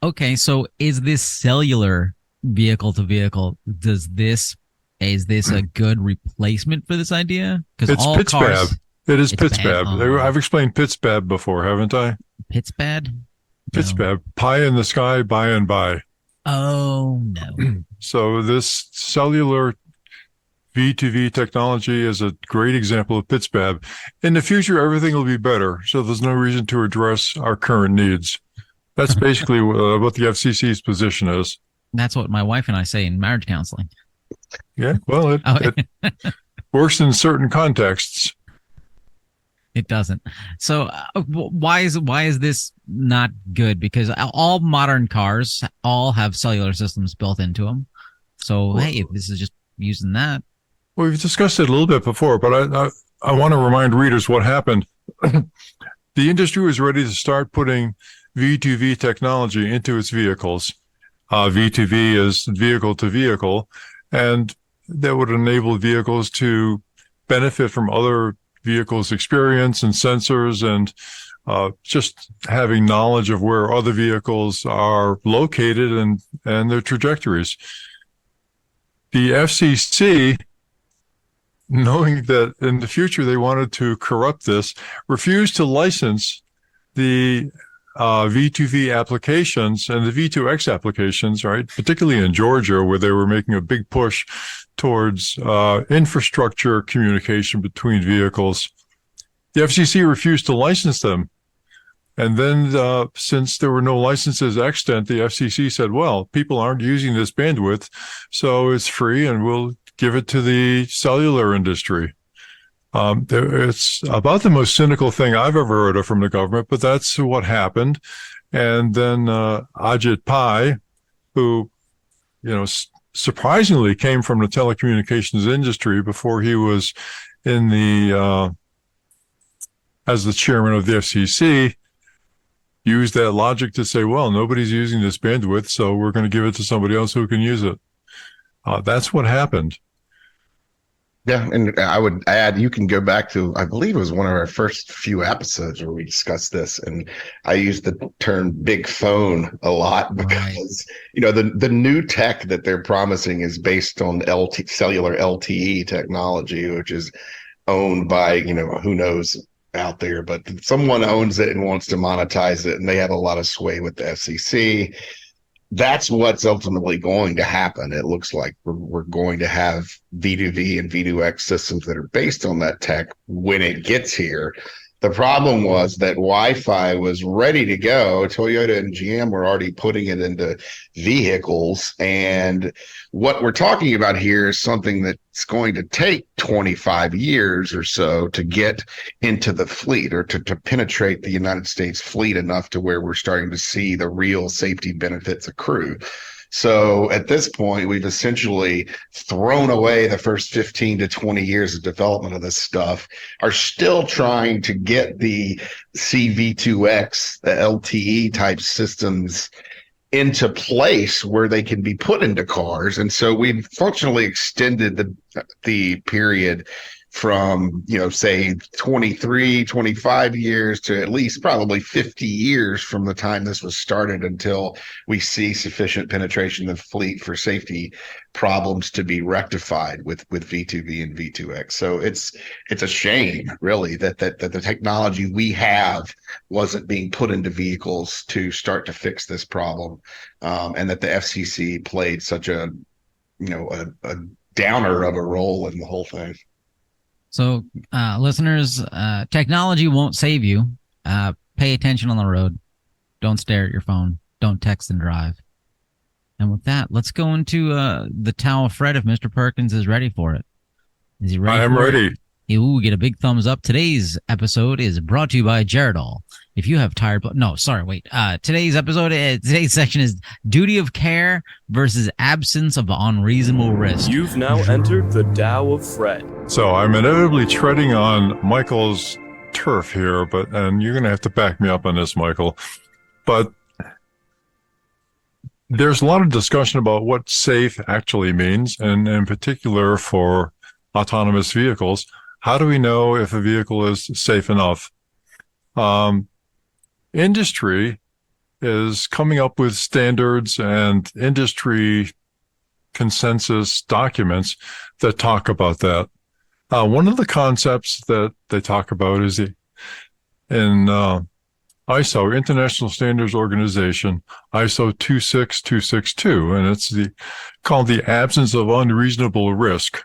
Okay. So is this cellular vehicle to vehicle? Is this a good replacement for this idea? Because it's all cars. PITSBAB. It is PITSBAB. I've explained PITSBAB before, haven't I? PITSBAB? No. PITSBAB. Pie in the sky, by and by. Oh, no. So this cellular V2V technology is a great example of PITSBAB. In the future, everything will be better. So there's no reason to address our current needs. That's basically what the FCC's position is. That's what my wife and I say in marriage counseling. Yeah, well, it works in certain contexts. It doesn't. So why is this not good? Because all modern cars all have cellular systems built into them. So hey, if this is just using that. Well, we've discussed it a little bit before, but I want to remind readers what happened. The industry was ready to start putting V2V technology into its vehicles. V2V is vehicle to vehicle, and that would enable vehicles to benefit from other vehicles' experience and sensors, and just having knowledge of where other vehicles are located and their trajectories. The FCC, knowing that in the future they wanted to corrupt this, refused to license the V2V applications and the V2X applications, right? Particularly in Georgia, where they were making a big push towards infrastructure communication between vehicles. The FCC refused to license them. And then since there were no licenses extant, the FCC said, well, people aren't using this bandwidth, so it's free and we'll give it to the cellular industry. It's about the most cynical thing I've ever heard of from the government, but that's what happened. And then Ajit Pai, who, surprisingly came from the telecommunications industry before he was in as the chairman of the FCC, used that logic to say, well, nobody's using this bandwidth, so we're going to give it to somebody else who can use it. That's what happened. Yeah, and I would add, you can go back to, I believe it was one of our first few episodes where we discussed this, and I used the term big phone a lot because, the new tech that they're promising is based on cellular LTE technology, which is owned by, who knows out there, but someone owns it and wants to monetize it, and they have a lot of sway with the FCC. That's what's ultimately going to happen. It looks like we're going to have V2V and V2X systems that are based on that tech when it gets here. The problem was that Wi-Fi was ready to go. Toyota and GM were already putting it into vehicles. And what we're talking about here is something that's going to take 25 years or so to get into the fleet, or to penetrate the United States fleet enough to where we're starting to see the real safety benefits accrue. So at this point, we've essentially thrown away the first 15 to 20 years of development of this stuff, are still trying to get the CV2X, the LTE type systems into place where they can be put into cars. And so we've functionally extended the period from, say 23, 25 years to at least probably 50 years from the time this was started until we see sufficient penetration of the fleet for safety problems to be rectified with V2V and V2X. So it's a shame, really, that the technology we have wasn't being put into vehicles to start to fix this problem, and that the FCC played such a downer of a role in the whole thing. So, listeners, technology won't save you. Pay attention on the road. Don't stare at your phone. Don't text and drive. And with that, let's go into the Tao of Fred if Mr. Perkins is ready for it. Is he ready? I am ready. Ooh, get a big thumbs up. Today's episode is brought to you by Geridol. If you have today's section is duty of care versus absence of unreasonable risk. You've now entered the Tao of Fred. So I'm inevitably treading on Michael's turf here, and you're going to have to back me up on this, Michael. But there's a lot of discussion about what safe actually means, and in particular for autonomous vehicles. How do we know if a vehicle is safe enough? Industry is coming up with standards and industry consensus documents that talk about that. One of the concepts that they talk about is in ISO, International Standards Organization, ISO 26262, and it's called the absence of unreasonable risk.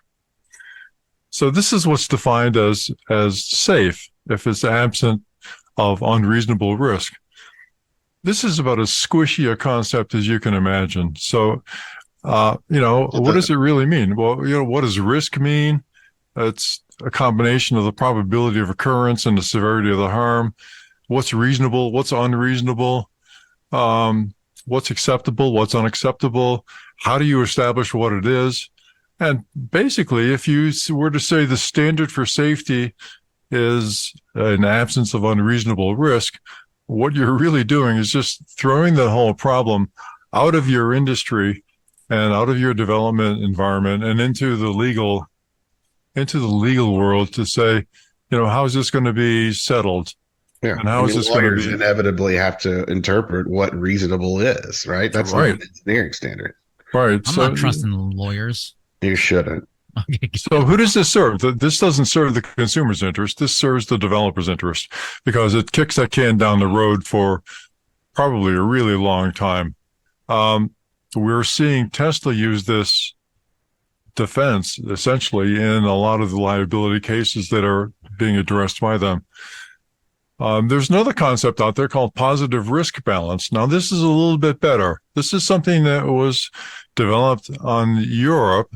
So this is what's defined as safe if it's absent of unreasonable risk. This is about as squishy a concept as you can imagine. So, what does it really mean? Well, what does risk mean? It's a combination of the probability of occurrence and the severity of the harm. What's reasonable? What's unreasonable? What's acceptable? What's unacceptable? How do you establish what it is? And basically, if you were to say the standard for safety is an absence of unreasonable risk, what you're really doing is just throwing the whole problem out of your industry and out of your development environment and into the legal world to say, how is this going to be settled? Yeah. And how is this going to be? Inevitably have to interpret what reasonable is, right? That's right. An engineering standard. Right. I'm not trusting the lawyers. You shouldn't. So who does this serve? This doesn't serve the consumer's interest. This serves the developer's interest because it kicks that can down the road for probably a really long time. We're seeing Tesla use this defense essentially in a lot of the liability cases that are being addressed by them. There's another concept out there called positive risk balance. Now, this is a little bit better. This is something that was developed on Europe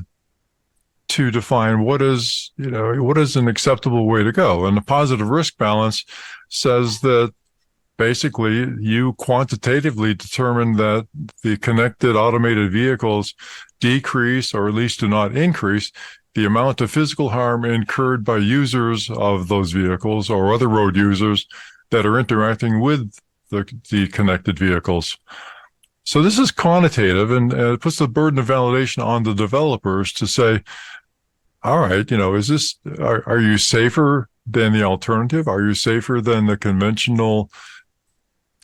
to define what is an acceptable way to go. And the positive risk balance says that basically you quantitatively determine that the connected automated vehicles decrease or at least do not increase the amount of physical harm incurred by users of those vehicles or other road users that are interacting with the connected vehicles. So this is quantitative, and it puts the burden of validation on the developers to say, all right, are you safer than the alternative? Are you safer than the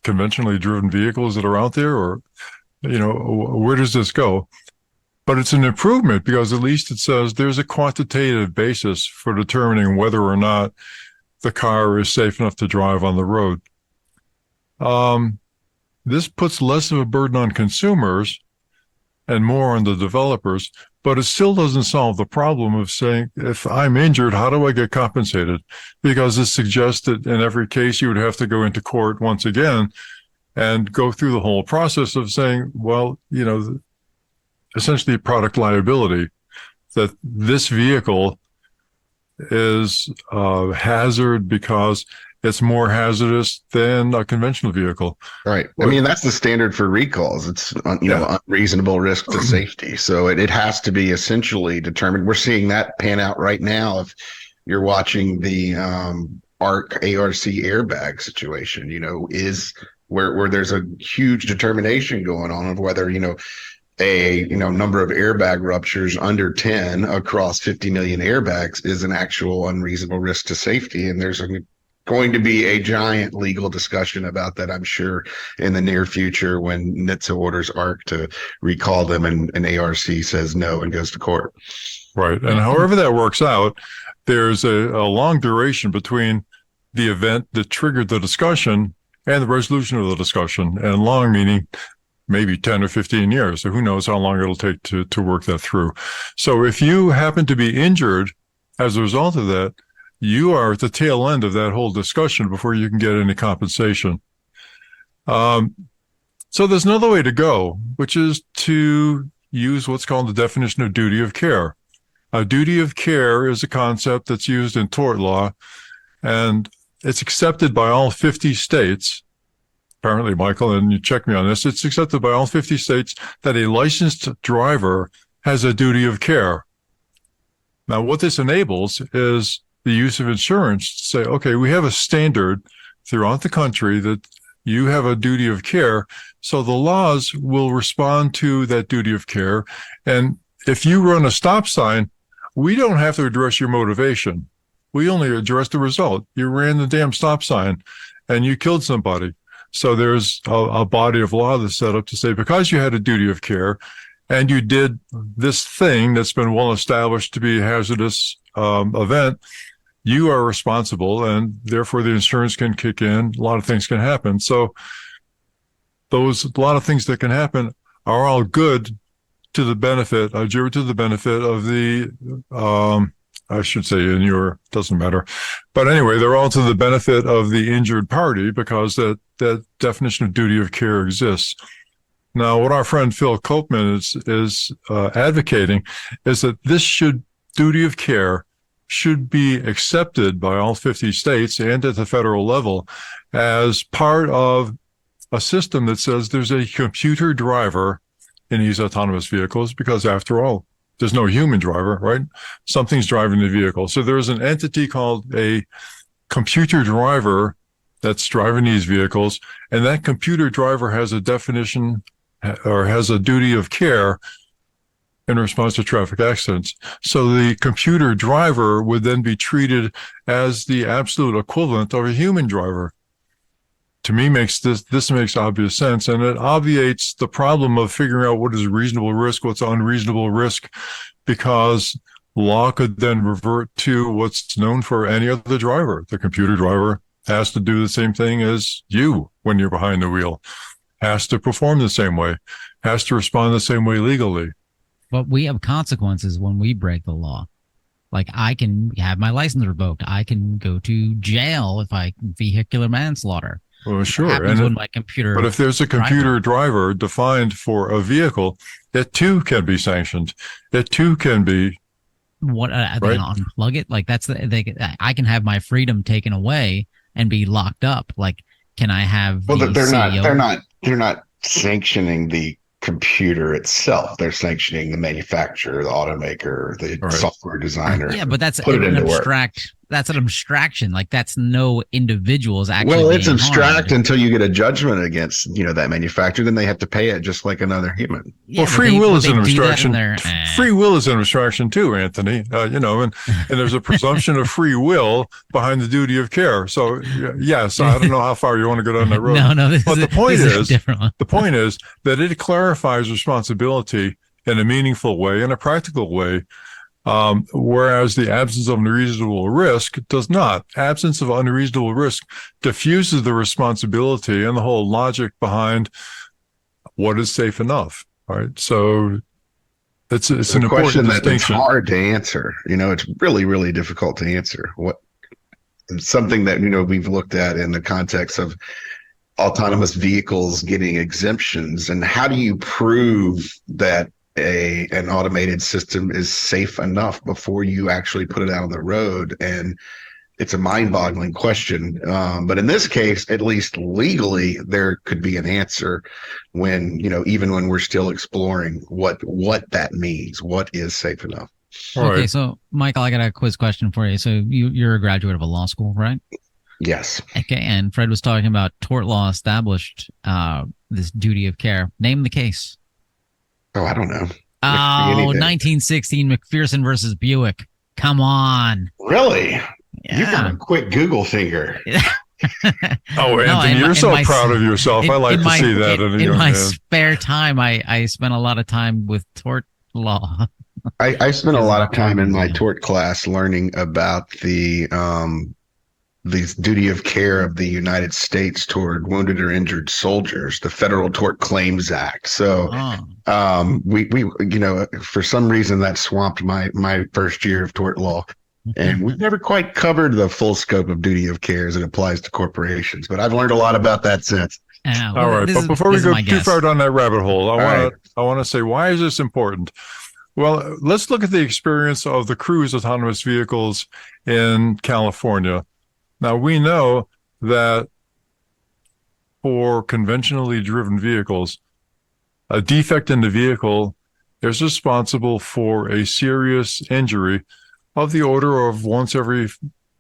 conventionally driven vehicles that are out there? Or, where does this go? But it's an improvement because at least it says there's a quantitative basis for determining whether or not the car is safe enough to drive on the road. This puts less of a burden on consumers and more on the developers, but it still doesn't solve the problem of saying, if I'm injured, how do I get compensated? Because it suggests that in every case you would have to go into court once again and go through the whole process of saying, well, essentially product liability, that this vehicle is a hazard because it's more hazardous than a conventional vehicle. Right. I mean, that's the standard for recalls. It's, unreasonable risk to safety. So it has to be essentially determined. We're seeing that pan out right now. If you're watching the ARC airbag situation, is where there's a huge determination going on of whether, a number of airbag ruptures under 10 across 50 million airbags is an actual unreasonable risk to safety. And there's going to be a giant legal discussion about that, I'm sure, in the near future when NHTSA orders ARC to recall them and ARC says no and goes to court. Right. And however that works out, there's a long duration between the event that triggered the discussion and the resolution of the discussion. And long meaning maybe 10 or 15 years. So who knows how long it'll take to work that through. So if you happen to be injured as a result of that, you are at the tail end of that whole discussion before you can get any compensation. So there's another way to go, which is to use what's called the definition of duty of care. A duty of care is a concept that's used in tort law, and it's accepted by all 50 states. Apparently, Michael, and you check me on this, it's accepted by all 50 states that a licensed driver has a duty of care. Now, what this enables is the use of insurance to say, okay, we have a standard throughout the country that you have a duty of care, so the laws will respond to that duty of care. And if you run a stop sign, we don't have to address your motivation. We only address the result. You ran the damn stop sign and you killed somebody. So there's a body of law that's set up to say, because you had a duty of care and you did this thing that's been well established to be a hazardous event, you are responsible, and therefore the insurance can kick in. A lot of things can happen. So a lot of things that can happen are all good to the benefit, to the benefit of the, I should say doesn't matter. But anyway, they're all to the benefit of the injured party because that definition of duty of care exists. Now, what our friend Phil Copeman is advocating is that duty of care should be accepted by all 50 states and at the federal level as part of a system that says there's a computer driver in these autonomous vehicles, because after all, there's no human driver, right? Something's driving the vehicle. So there's an entity called a computer driver that's driving these vehicles, and that computer driver has a definition or has a duty of care in response to traffic accidents. So the computer driver would then be treated as the absolute equivalent of a human driver. To me, this makes obvious sense, and it obviates the problem of figuring out what is reasonable risk, what's unreasonable risk, because law could then revert to what's known for any other driver. The computer driver has to do the same thing as you when you're behind the wheel, has to perform the same way, has to respond the same way legally. But we have consequences when we break the law. Like, I can have my license revoked. I can go to jail if I vehicular manslaughter. Well, sure. But if there's a computer driver defined for a vehicle, it too can be sanctioned. It too can be. What are they gonna unplug it? Like, I can have my freedom taken away and be locked up. Like, can I have? Well, they're CEO? They're not sanctioning the computer itself. They're sanctioning the manufacturer, the automaker, the software designer. Yeah, but that's an abstract. That's an abstraction. Like, that's no individuals actually. Well, it's abstract harmed. until you get a judgment against that manufacturer. Then they have to pay it just like another human. Yeah, well, free will is an abstraction. Free will is an abstraction too, Anthony. And there's a presumption of free will behind the duty of care. So yes, I don't know how far you want to go down that road. No. The point is that it clarifies responsibility in a meaningful way, in a practical way. Whereas the absence of unreasonable risk does not. Absence of unreasonable risk diffuses the responsibility and the whole logic behind what is safe enough. Right. So it's an important distinction. It's hard to answer. It's really, really difficult to answer. Something that we've looked at in the context of autonomous vehicles getting exemptions, and how do you prove that an automated system is safe enough before you actually put it out on the road? And it's a mind-boggling question. But in this case, at least legally, there could be an answer when, even when we're still exploring what that means, what is safe enough. Okay, so Michael, I got a quiz question for you. So you're a graduate of a law school, right? Yes. Okay, and Fred was talking about tort law established this duty of care. Name the case. Oh, I don't know. It could be Oh, anything. 1916 McPherson versus Buick. Come on. Really? You got Yeah. a quick Google finger. Oh, No, Anthony, you're so proud of yourself. I like to see that in a in young my man. spare time, I spent a lot of time with tort law I spent a because of lot the of car time in my museum. tort class learning about the duty of care of the United States toward wounded or injured soldiers, the Federal Tort Claims Act. So Oh, we for some reason that swamped my first year of tort law. And we've never quite covered the full scope of duty of care as it applies to corporations, but I've learned a lot about that since. All well, right, but before we this is go my too far guess. down that rabbit hole, All right. I want to say, why is this important? Well, let's look at the experience of the cruise autonomous vehicles in California. Now, we know that for conventionally driven vehicles, a defect in the vehicle is responsible for a serious injury of the order of once every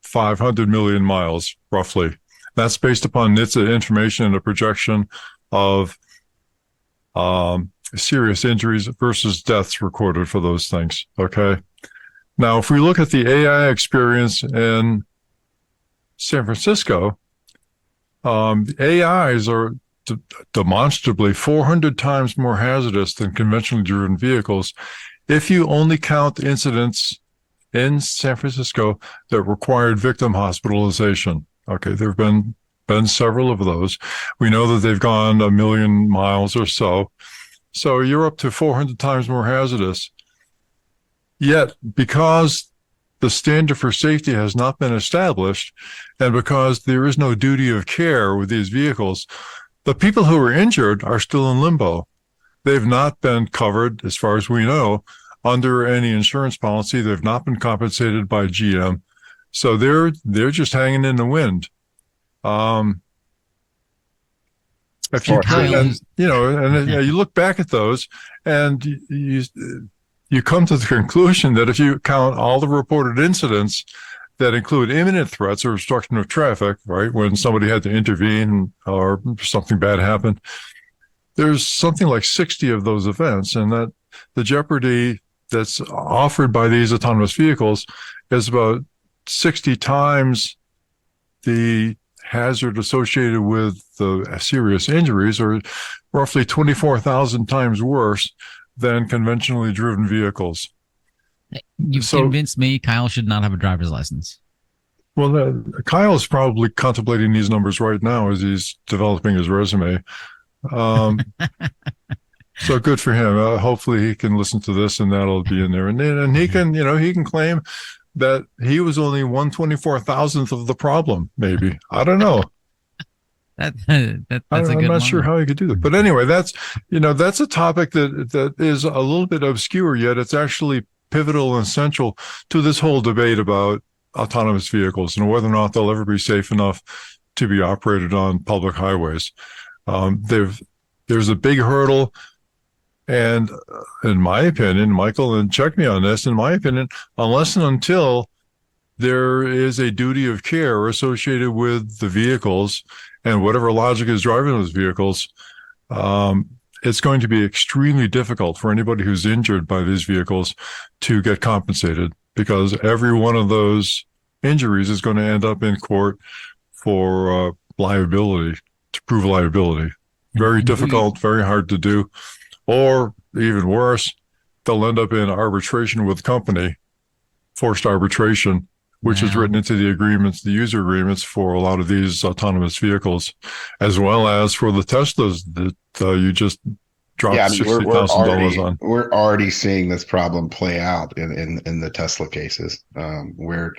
500 million miles, roughly. That's based upon NHTSA information and a projection of serious injuries versus deaths recorded for those things. Okay. Now, if we look at the AI experience in San Francisco, AIs are demonstrably 400 times more hazardous than conventionally driven vehicles if you only count incidents in San Francisco that required victim hospitalization. Okay, there have been several of those. We know that they've gone a million miles or so. So you're up to 400 times more hazardous. Yet, because the standard for safety has not been established, and because there is no duty of care with these vehicles, the people who are injured are still in limbo. They've not been covered, as far as we know, under any insurance policy. They've not been compensated by GM. So they're just hanging in the wind. If you Kyle, and you look back at those, and you come to the conclusion that if you count all the reported incidents that include imminent threats or obstruction of traffic, right, when somebody had to intervene or something bad happened, there's something like 60 of those events, and that the jeopardy that's offered by these autonomous vehicles is about 60 times the hazard associated with the serious injuries, or roughly 24,000 times worse than conventionally driven vehicles. You've convinced me Kyle should not have a driver's license. Well, Kyle's probably contemplating these numbers right now as he's developing his resume. So good for him. Hopefully he can listen to this and that'll be in there. And he can, he can claim that he was only 1/24,000th of the problem, maybe. I don't know. That's a good I'm not sure line. how he could do that. But anyway, that's a topic that is a little bit obscure, yet it's actually pivotal and central to this whole debate about autonomous vehicles and whether or not they'll ever be safe enough to be operated on public highways. There's a big hurdle. And in my opinion, Michael, and check me on this, in my opinion, unless and until there is a duty of care associated with the vehicles and whatever logic is driving those vehicles, it's going to be extremely difficult for anybody who's injured by these vehicles to get compensated, because every one of those injuries is going to end up in court for liability, to prove liability. Very difficult, very hard to do. Or even worse, they'll end up in arbitration with the company, forced arbitration, which is written into the agreements, the user agreements for a lot of these autonomous vehicles, as well as for the Teslas that you just dropped $60,000 on. We're already seeing this problem play out in the Tesla cases, where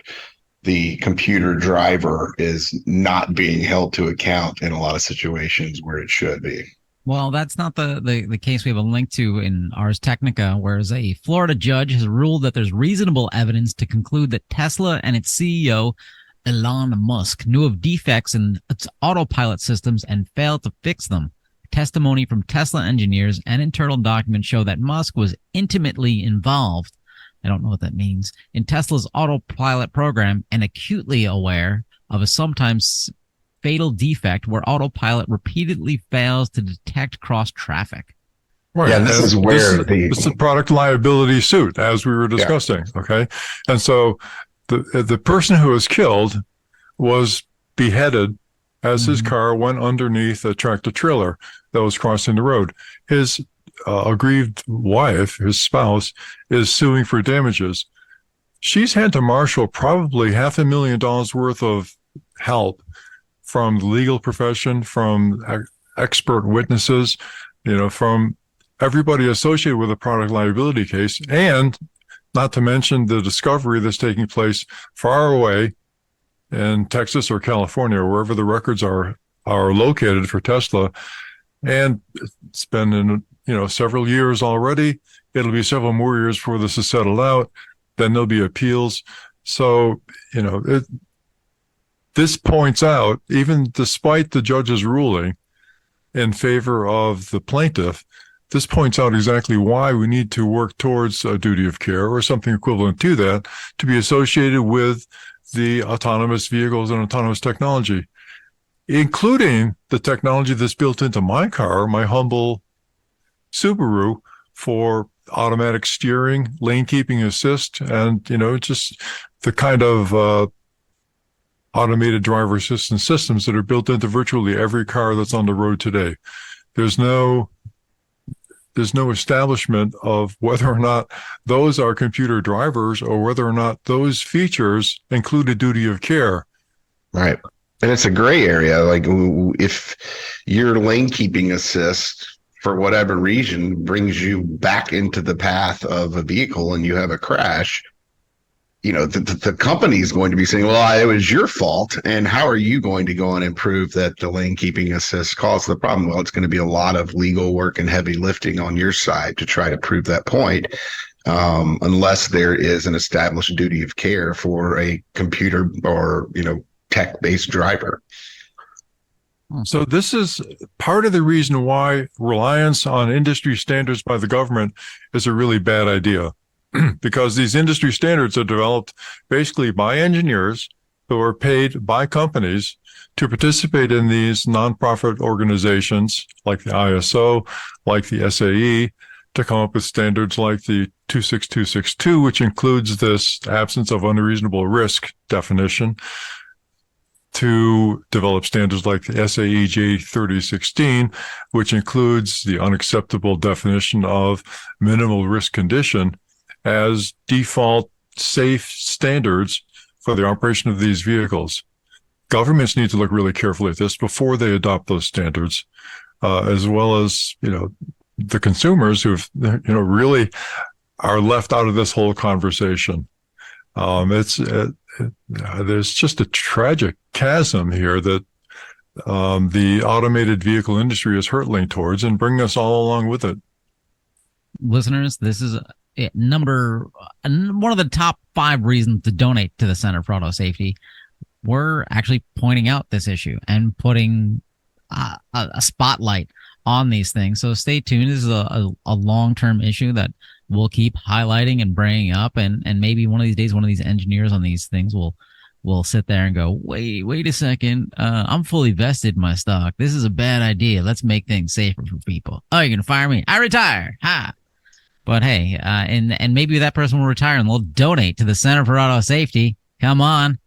the computer driver is not being held to account in a lot of situations where it should be. Well, that's not the case we have a link to in Ars Technica, whereas a Florida judge has ruled that there's reasonable evidence to conclude that Tesla and its CEO, Elon Musk, knew of defects in its autopilot systems and failed to fix them. Testimony from Tesla engineers and internal documents show that Musk was intimately involved, I don't know what that means, in Tesla's autopilot program and acutely aware of a sometimes fatal defect where autopilot repeatedly fails to detect cross traffic. Right. Yeah, this And is where this is a product liability suit, as we were yeah. discussing. Okay. And so the person who was killed was beheaded as his car went underneath a tractor trailer that was crossing the road. His aggrieved wife, his spouse, is suing for damages. She's had to marshal probably $500,000 worth of help from the legal profession, from expert witnesses, from everybody associated with a product liability case, and not to mention the discovery that's taking place far away in Texas or California, or wherever the records are located for Tesla. And it's been in several years already. It'll be several more years before this is settled out. Then there'll be appeals. So this points out, even despite the judge's ruling in favor of the plaintiff, this points out exactly why we need to work towards a duty of care or something equivalent to that to be associated with the autonomous vehicles and autonomous technology, including the technology that's built into my car, my humble Subaru, for automatic steering, lane keeping assist, and just the kind of automated driver assistance systems that are built into virtually every car that's on the road today. There's no establishment of whether or not those are computer drivers or whether or not those features include a duty of care. Right. And it's a gray area. Like if your lane keeping assist, for whatever reason, brings you back into the path of a vehicle and you have a crash, the company is going to be saying, well, it was your fault. And how are you going to go and prove that the lane keeping assist caused the problem? Well, it's going to be a lot of legal work and heavy lifting on your side to try to prove that point, unless there is an established duty of care for a computer or, tech-based driver. So this is part of the reason why reliance on industry standards by the government is a really bad idea. Because these industry standards are developed basically by engineers who are paid by companies to participate in these nonprofit organizations like the ISO, like the SAE, to come up with standards like the 26262, which includes this absence of unreasonable risk definition, to develop standards like the SAE J3016, which includes the unacceptable definition of minimal risk condition as default safe standards for the operation of these vehicles. Governments need to look really carefully at this before they adopt those standards, as well as, the consumers who've, really are left out of this whole conversation. There's just a tragic chasm here that the automated vehicle industry is hurtling towards, and bring us all along with it. Listeners, this is one of the top 5 reasons to donate to the Center for Auto Safety. We're actually pointing out this issue and putting a spotlight on these things. So stay tuned. This is a long-term issue that we'll keep highlighting and bringing up, and maybe one of these days, one of these engineers on these things will sit there and go, wait a second, I'm fully vested in my stock. This is a bad idea. Let's make things safer for people. Oh, you're gonna fire me? I retire. Ha! But hey, and maybe that person will retire and they'll donate to the Center for Auto Safety. Come on.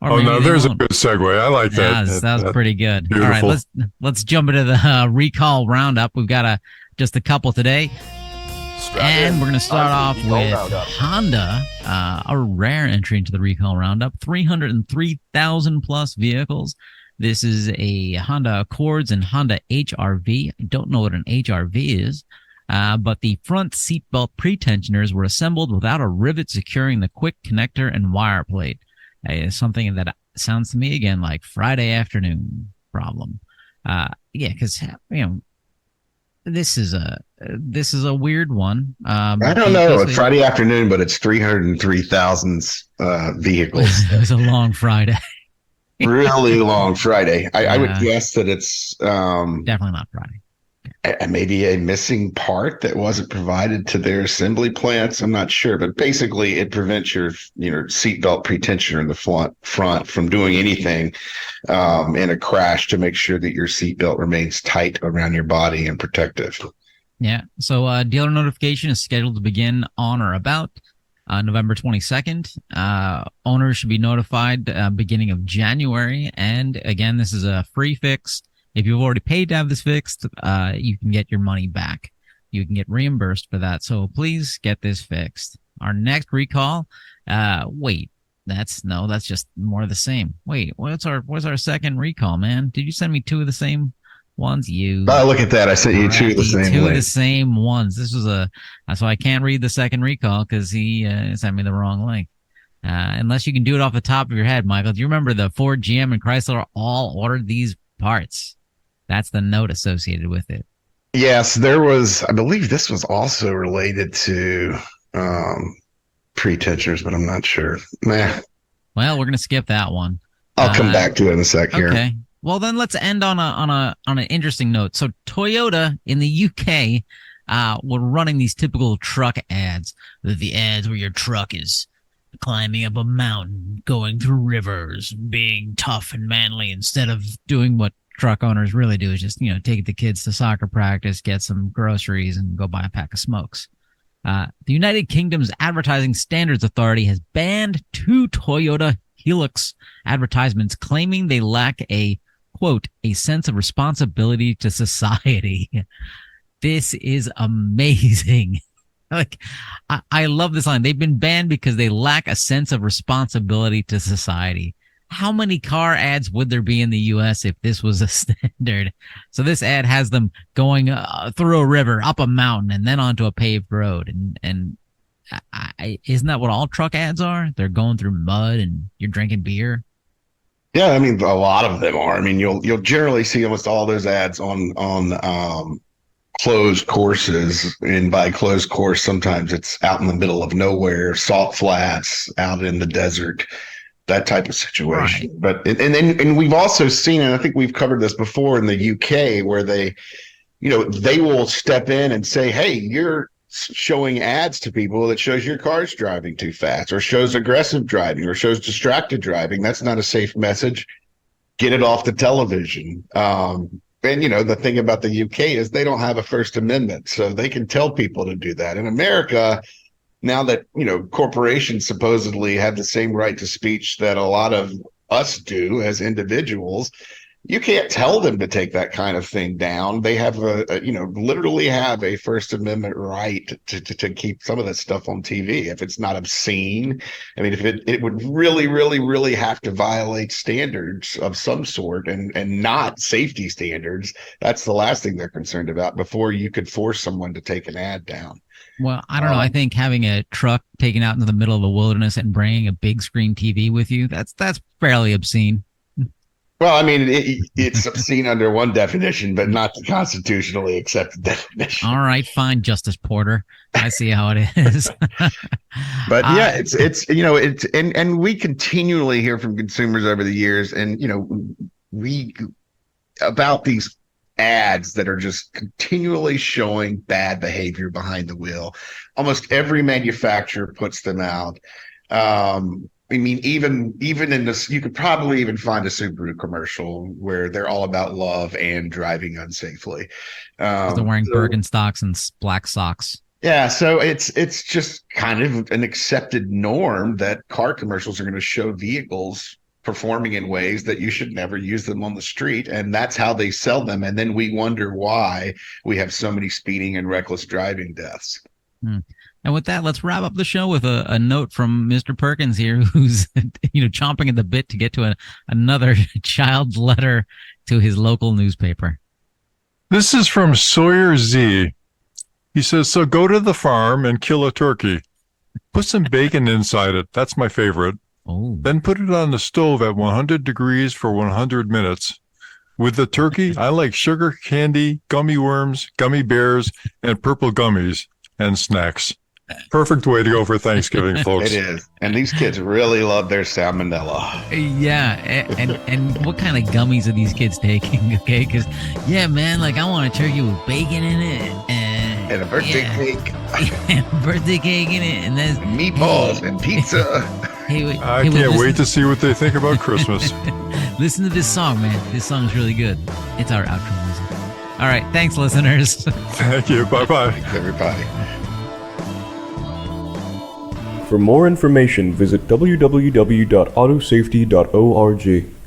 Or no, there's a good segue. I like that. Yeah, that was pretty good. Beautiful. All right, let's jump into the recall roundup. We've got just a couple today. And we're going to start off with Honda, a rare entry into the recall roundup, 303,000 plus vehicles. This is a Honda Accords and Honda HR-V. I don't know what an HR-V is, but the front seatbelt pretensioners were assembled without a rivet securing the quick connector and wire plate. Something that sounds to me, again, like Friday afternoon problem. Because, this is a weird one. I don't know. It's Friday afternoon, but it's 303,000 vehicles. It was a long Friday. Really long Friday. I would guess that it's definitely not Friday. Maybe a missing part that wasn't provided to their assembly plants. I'm not sure, but basically it prevents your seatbelt pretensioner in the front from doing anything in a crash to make sure that your seatbelt remains tight around your body and protective. Yeah. So dealer notification is scheduled to begin on or about November 22nd. Owners should be notified beginning of January. And again, this is a free fix. If you've already paid to have this fixed, you can get your money back. You can get reimbursed for that. So please get this fixed. Our next recall, wait, that's just more of the same. Wait, what's our second recall, man? Did you send me two of the same ones? Oh, look at that. I sent you two of the same two link. of the same ones. This was that's why I can't read the second recall because he sent me the wrong link. Unless you can do it off the top of your head, Michael. Do you remember the Ford, GM, and Chrysler all ordered these parts? That's the note associated with it. Yes, there was. I believe this was also related to pre-tensioners, but I'm not sure. Nah. Well, we're gonna skip that one. I'll come back to it in a sec here. Okay. Well, then let's end on an interesting note. So Toyota in the UK were running these typical truck ads. The ads where your truck is climbing up a mountain, going through rivers, being tough and manly instead of doing what truck owners really do is just, take the kids to soccer practice, get some groceries, and go buy a pack of smokes. The United Kingdom's Advertising Standards Authority has banned 2 Toyota Hilux advertisements, claiming they lack a, quote, a sense of responsibility to society. This is amazing. Like, I love this line. They've been banned because they lack a sense of responsibility to society. How many car ads would there be in the U.S. if this was a standard? So this ad has them going through a river, up a mountain, and then onto a paved road. And isn't that what all truck ads are? They're going through mud and you're drinking beer. Yeah, I mean, a lot of them are. I mean, you'll generally see almost all those ads on closed courses, and by closed course, sometimes it's out in the middle of nowhere, salt flats, out in the desert, that type of situation. Right. But and we've also seen, and I think we've covered this before in the UK, where they will step in and say, "Hey, you're showing ads to people that shows your car's driving too fast, or shows aggressive driving, or shows distracted driving. That's not a safe message. Get it off the television." And the thing about the UK is they don't have a First Amendment, so they can tell people to do that. In America, now that corporations supposedly have the same right to speech that a lot of us do as individuals, you can't tell them to take that kind of thing down. They have literally have a First Amendment right to keep some of that stuff on TV if it's not obscene. I mean, if it would really, really, really have to violate standards of some sort and not safety standards, that's the last thing they're concerned about before you could force someone to take an ad down. Well, I don't know. I think having a truck taken out into the middle of the wilderness and bringing a big screen TV with you, that's fairly obscene. Well, I mean, it's obscene under one definition, but not the constitutionally accepted definition. All right, fine, Justice Porter. I see how it is. But yeah, it's and we continually hear from consumers over the years, and we about these ads that are just continually showing bad behavior behind the wheel. Almost every manufacturer puts them out. I mean, even in this, you could probably even find a Subaru commercial where they're all about love and driving unsafely. They're wearing Birkenstocks and black socks. Yeah, so it's just kind of an accepted norm that car commercials are going to show vehicles performing in ways that you should never use them on the street, and that's how they sell them. And then we wonder why we have so many speeding and reckless driving deaths. And with that, let's wrap up the show with a note from Mr. Perkins here, who's chomping at the bit to get to another child's letter to his local newspaper. This is from Sawyer Z. He says, "So go to the farm and kill a turkey. Put some bacon inside it. That's my favorite. Oh. Then put it on the stove at 100 degrees for 100 minutes. With the turkey, I like sugar candy, gummy worms, gummy bears, and purple gummies and snacks. Perfect way to go for Thanksgiving, folks." It is. And these kids really love their salmonella. Yeah. And what kind of gummies are these kids taking? Okay. Because, yeah, man, like I want a turkey with bacon in it And a birthday cake. And a birthday cake in it. And then meatballs and pizza. I can't wait to see what they think about Christmas. Listen to this song, man. This song is really good. It's our outro music. All right. Thanks, listeners. Thank you. Bye-bye. Everybody. For more information, visit www.autosafety.org.